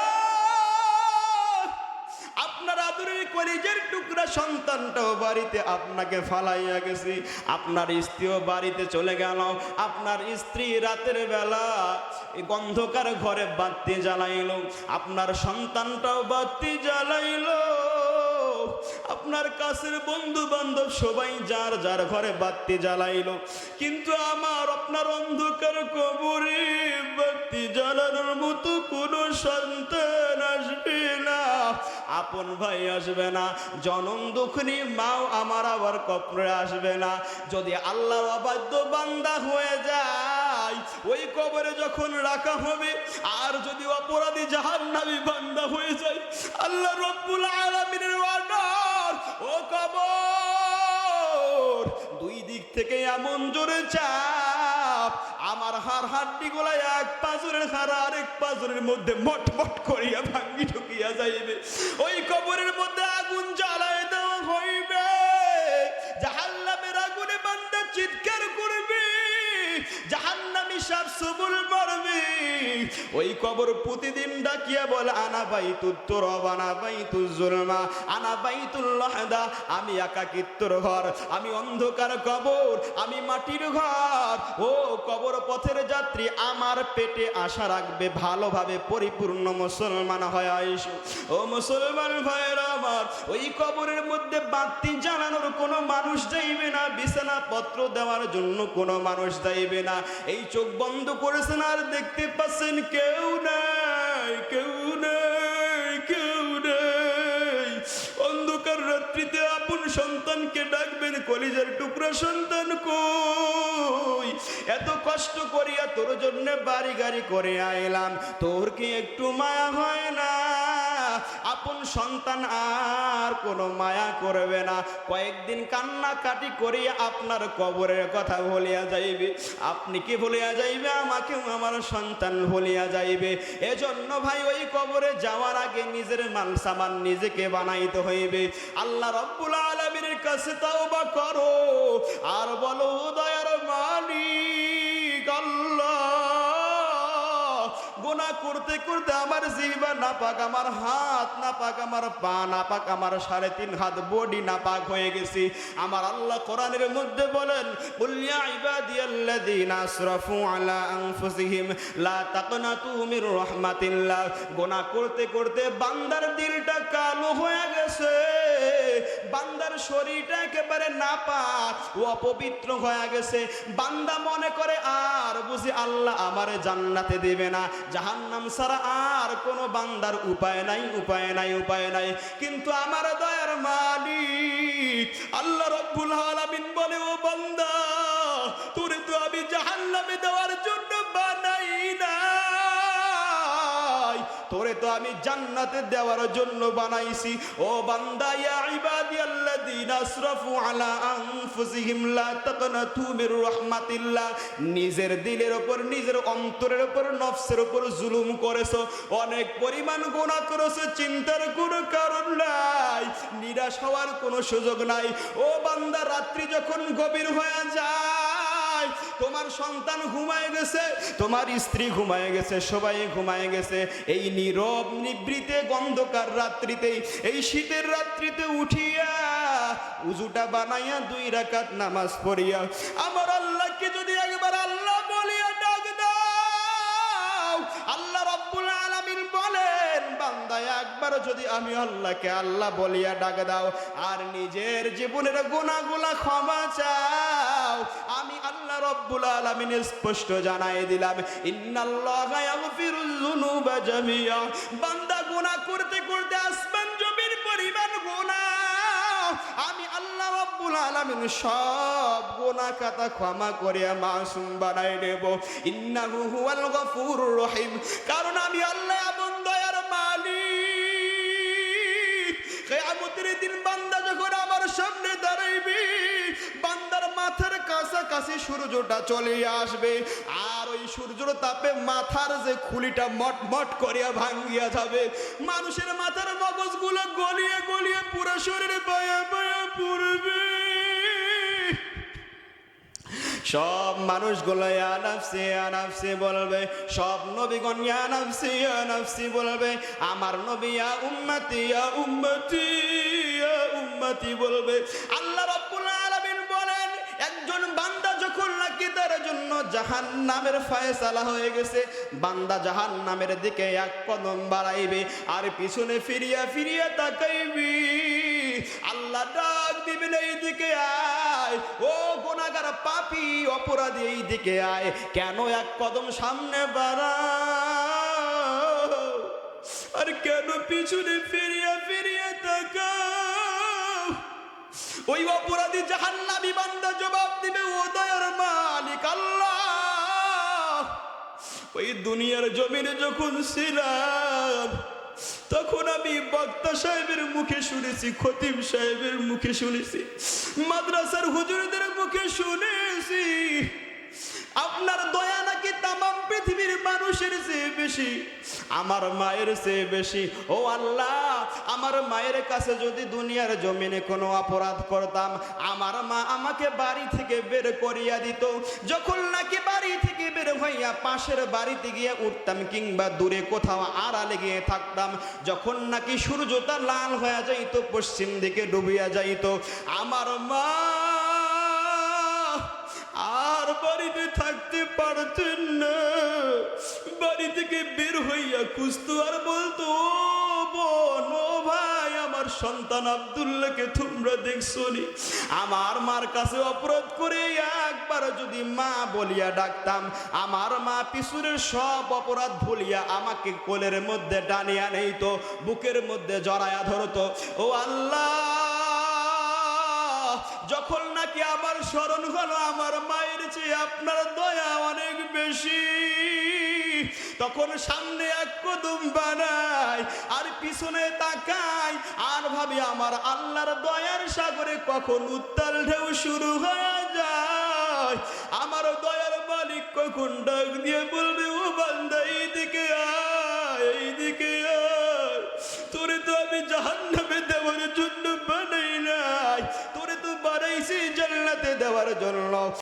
আপনার আদরের কলিজার টুকরা সন্তানটাও বাড়িতে আপনাকে ফালাইয়া গেছে, আপনার স্ত্রীও বাড়িতে চলে গেল। আপনার স্ত্রী রাতের বেলা অন্ধকার ঘরে বাতি জ্বালাইল, আপনার সন্তানটাও বাতি জ্বালাইল, আপনার কাছের বন্ধু বান্ধব সবাই যার যার ঘরে বাতি জ্বালাইল, কিন্তু আমার আপনার অন্ধকার কবরে বাতি জ্বালানোর মতো কোনো সন্তান আসবে না, আপন ভাই আসবে না, জনম দুঃখিনী মাও আমার আবার কবরে আসবে না। যদি আল্লাহর অবাধ্য বান্দা হয়ে যায় ওই কবরে যখন রাখা হবে, আর যদি অপরাধী জাহান্নামী বান্দা হয়ে যায়, আল্লাহ রব্বুল আলামিনের অর্ডার, ও কবর দুই দিক থেকে এমন জোরে চাপ, আমার হাড্ডি গুলা এক পাঁজরের হাড় আরেক পাঁজরের মধ্যে মটমট করিয়া ভাঙ্গি ঢুকিয়া যাইবে। ওই কবরের মধ্যে আগুন জ্বালায় দেওয়া হইবে, জাহান্নামের আগুনে বান্দা চিৎকার করবে, জাহান্নামী সাপ সবুল মারবে। ওই কবর প্রতিদিন ডাকিয়া বলে আনা বাইতুত তুরব আনা বাইতুজ জুলমা আনা বাইতুল লাহদা, আমি একাকিত্বর ঘর, আমি অন্ধকার কবর, আমি মাটির ঘর। ও কবর পথের যাত্রী, আমার পেটে আশা রাখবে, ভালোভাবে পরিপূর্ণ মুসলমান হয়ে আইসো। ও মুসলমান ভাইয়েরা আমার, ওই কবরের মধ্যে বাতি জ্বালানোর কোনো মানুষ যাইবে না, বিছানা পত্র দেওয়ার জন্য কোনো মানুষ যাইবে না। এই চোখ বন্ধ করেছেন আর দেখতে পাচ্ছেন কেউ নাই, কেউ নাই, কেউ নাই। অন্ধকার রাত্রিতে আপন সন্তানকে ডাকবেন, কলিজার টুকরা সন্তান কই, এত কষ্ট করিয়া তোর জন্য বাড়ি গাড়ি করে আইলাম, তোর কি একটু মায়া হয় না? আপন সন্তান আর কোনো মায়া করবে না, কয়েকদিন কান্নাকাটি করিয়া আপনার কবরের কথা ভুলিয়া যাইবে। আপনি কি ভুলিয়া যাইবে, আমাকেও আমার সন্তান ভুলিয়া যাইবে। এজন্য ভাই ওই কবরে যাওয়ার আগে নিজের মাল সামান নিজেকে বানাইতে হইবে। আল্লাহ রব্বুল আলামিনের কাছে তওবা করো আর বলো, দয়ার মালিক আল্লাহ, গুনাহ করতে করতে আমার জিহ্বা নাপাক, আমার হাত নাপাক, আমার পা নাপাক, আমার 3.5 হাত বডি নাপাক হয়ে গেছি। আমার আল্লাহ কোরআনের মধ্যে বলেন, কুল ইয়া ইবাদিয়াল্লাযীনা আসরাফু আলা আনফুসিহিম লা তাকনাতু মির রাহমাতিল্লাহ। গুনাহ করতে করতে বান্দার দিলটা কালো হয়ে গেছে, বান্দার শরীরটা একেবারে নাপাক ও অপবিত্র হয়ে গেছে। বান্দা মনে করে আর বুঝি আল্লাহ আমারে জান্নাতে দেবে না, জাহান্নাম ছাড়া আর কোনো বান্দার উপায় নাই, উপায় নাই, উপায় নাই। কিন্তু আমার দয়ার মালিক আল্লাহ রব্বুল আলামিন বলে, ও বান্দা, তোরে তো আমি জাহান্নামে দেওয়ার জন্য বানাই নাই, তোরে তো আমি জান্নাতে দেওয়ার জন্য বানাইছি। ও বান্দা, ইয়া ইবাদিয়াল্লাযীনা আসরাফু আলা আনফুসিহিম লা তাকনাতু মির রাহমাতিল্লাহ। নিজের দিলের উপর, নিজের অন্তরের উপর, নফসের উপর জুলুম করেছো, অনেক পরিমাণ গুনাহ করেছো, চিন্তার কোনো কারণ নাই, নিরাশ হওয়ার কোনো সুযোগ নাই। ও বান্দা, রাত্রি যখন গভীর হয়ে যায়, তোমার সন্তান ঘুমায় গেছে, তোমার স্ত্রী ঘুমায় গেছে, সবাই ঘুমায় গেছে, এই নীরব নিভৃতে অন্ধকার রাত্রিতে, এই শীতের রাত্রিতে উঠিয়া উজুটা বানাইয়া 2 রাকাত নামাজ পড়িয়া আমার আল্লাহকে যদি একবার আল্লাহ বলিয়া ডাক দাও, আল্লাহ রব্বুল একবার যদি আমি আল্লাহকে আল্লাহ বলিয়া ডাক দাও আর নিজের জীবনের গুনাহগুলো ক্ষমা চাও, আমি আল্লাহ রব্বুল আলামিন স্পষ্ট জানাই দিলাম, ইন্নাল্লাহা ইয়াগফিরুয যুনুবা জামিয়া। বান্দা গুনাহ করতে করতে আসমান জমির পরিমাণ গুনাহ আমি আল্লাহ রব্বুল আলামিন সব গুনাহ খাতা ক্ষমা করে মাসুম বানাই দেব। ইন্নাহু হুয়াল গফুরুর রহিম, কারণ আমি আল্লাহ এমন দয়ার মালিক। কিয়ামতের দিন বান্দা যখন আমার সামনে দাঁড়াইবে, বান্দার মাথার কাছাকাছি সূর্যটা চলে আসবে, আর ওই সূর্যের তাপে মাথার যে খুলিটা মটমট করিয়া ভাঙ্গিয়া যাবে, মানুষের মাথার মগজগুলো গলিয়ে গলিয়ে পুরো শরীরে বয়া বয়া পড়বে। সব মানুষগুলো ইয়া নাফসি ইয়া নাফসি বলবে, সব নবীগণ ইয়া নাফসি ইয়া নাফসি বলবে, আমার নবী ইয়া উম্মতি ইয়া উম্মতি ইয়া উম্মতি বলবে। আল্লাহ রাব্বুল আলামিন বলেন, একজন বান্দা যখন নাকি তার জন্য জাহান্নামের ফয়সালা হয়ে গেছে, বান্দা জাহান্নামের দিকে এক কদম বাড়াইবে আর পিছনে ফিরিয়া ফিরিয়া তাকাইবি, আল্লাহ ডাক দিবেন, এই দিকে আয় ও গুনাহগার পাপী অপরাধী, এই দিকে আয়, কেন এক কদম সামনে বাড়াও আর কেন পিছনে ফিরিয়া ফিরিয়া তাকাও? ওই অপরাধী জাহান্নামী বান্দা জবাব দিবে, ও দয়ার মালিক আল্লাহ, ওই দুনিয়ার জমিনে যখন ছিলাম তখন আমি বক্তা সাহেবের মুখে শুনেছি, খতিব সাহেবের মুখে শুনেছি, মাদ্রাসার হুজুরদের মুখে শুনেছি, আপনার দয়া নাকি তামাম পৃথিবীর মানুষের চেয়ে বেশি, আমার মায়ের চেয়ে বেশি। ও আল্লাহ, আমার মায়ের কাছে যদি দুনিয়ার জমিনে কোনো অপরাধ করতাম, আমার মা আমাকে বাড়ি থেকে বের করিয়া দিত। যখন নাকি বাড়ি থেকে বের হইয়া পাশের বাড়িতে গিয়ে উঠতাম কিংবা দূরে কোথাও আড়ালে গিয়ে থাকতাম, যখন নাকি সূর্যটা লাল হয়ে যাইত, পশ্চিম দিকে ডুবিয়া যাইত, আমার মা আর বাড়িতে থাকতে পারতেন না, বাড়ি থেকে বের হইয়া খুঁজতো আর বলতো, ও বোন, ও ভাই, আমার সন্তান আব্দুল্লাহকে তোমরা দেখছো নি? আমার মার কাছে অপরাধ করে একবার যদি মা বলিয়া ডাকতাম, আমার মা পিছনের সব অপরাধ ভুলিয়া আমাকে কোলের মধ্যে টানিয়া নেইতো, বুকের মধ্যে জড়ায়া ধরতো। ও আল্লাহ, যখন নাকি আমার স্মরণ হলো আমার মায়ের চেয়ে আপনার দয়া অনেক বেশি, তখন সামনে এক কদম বাড়াই আর পিছনে তাকাই আর ভাবি আমার আল্লাহর দয়ার সাগরে কখন উত্তাল ঢেউ শুরু হয়ে যায়, আমার দয়ার মালিক কখন ডাক দিয়ে বলবে, ও বান্দা এইদিকে আয়, এইদিকে আয়, তোরে তো আমি জাহান্নামে দেওয়ার জন্য বানাই নাই, তোরে তো বানাইছি জান্নাতে দেওয়ার জন্য।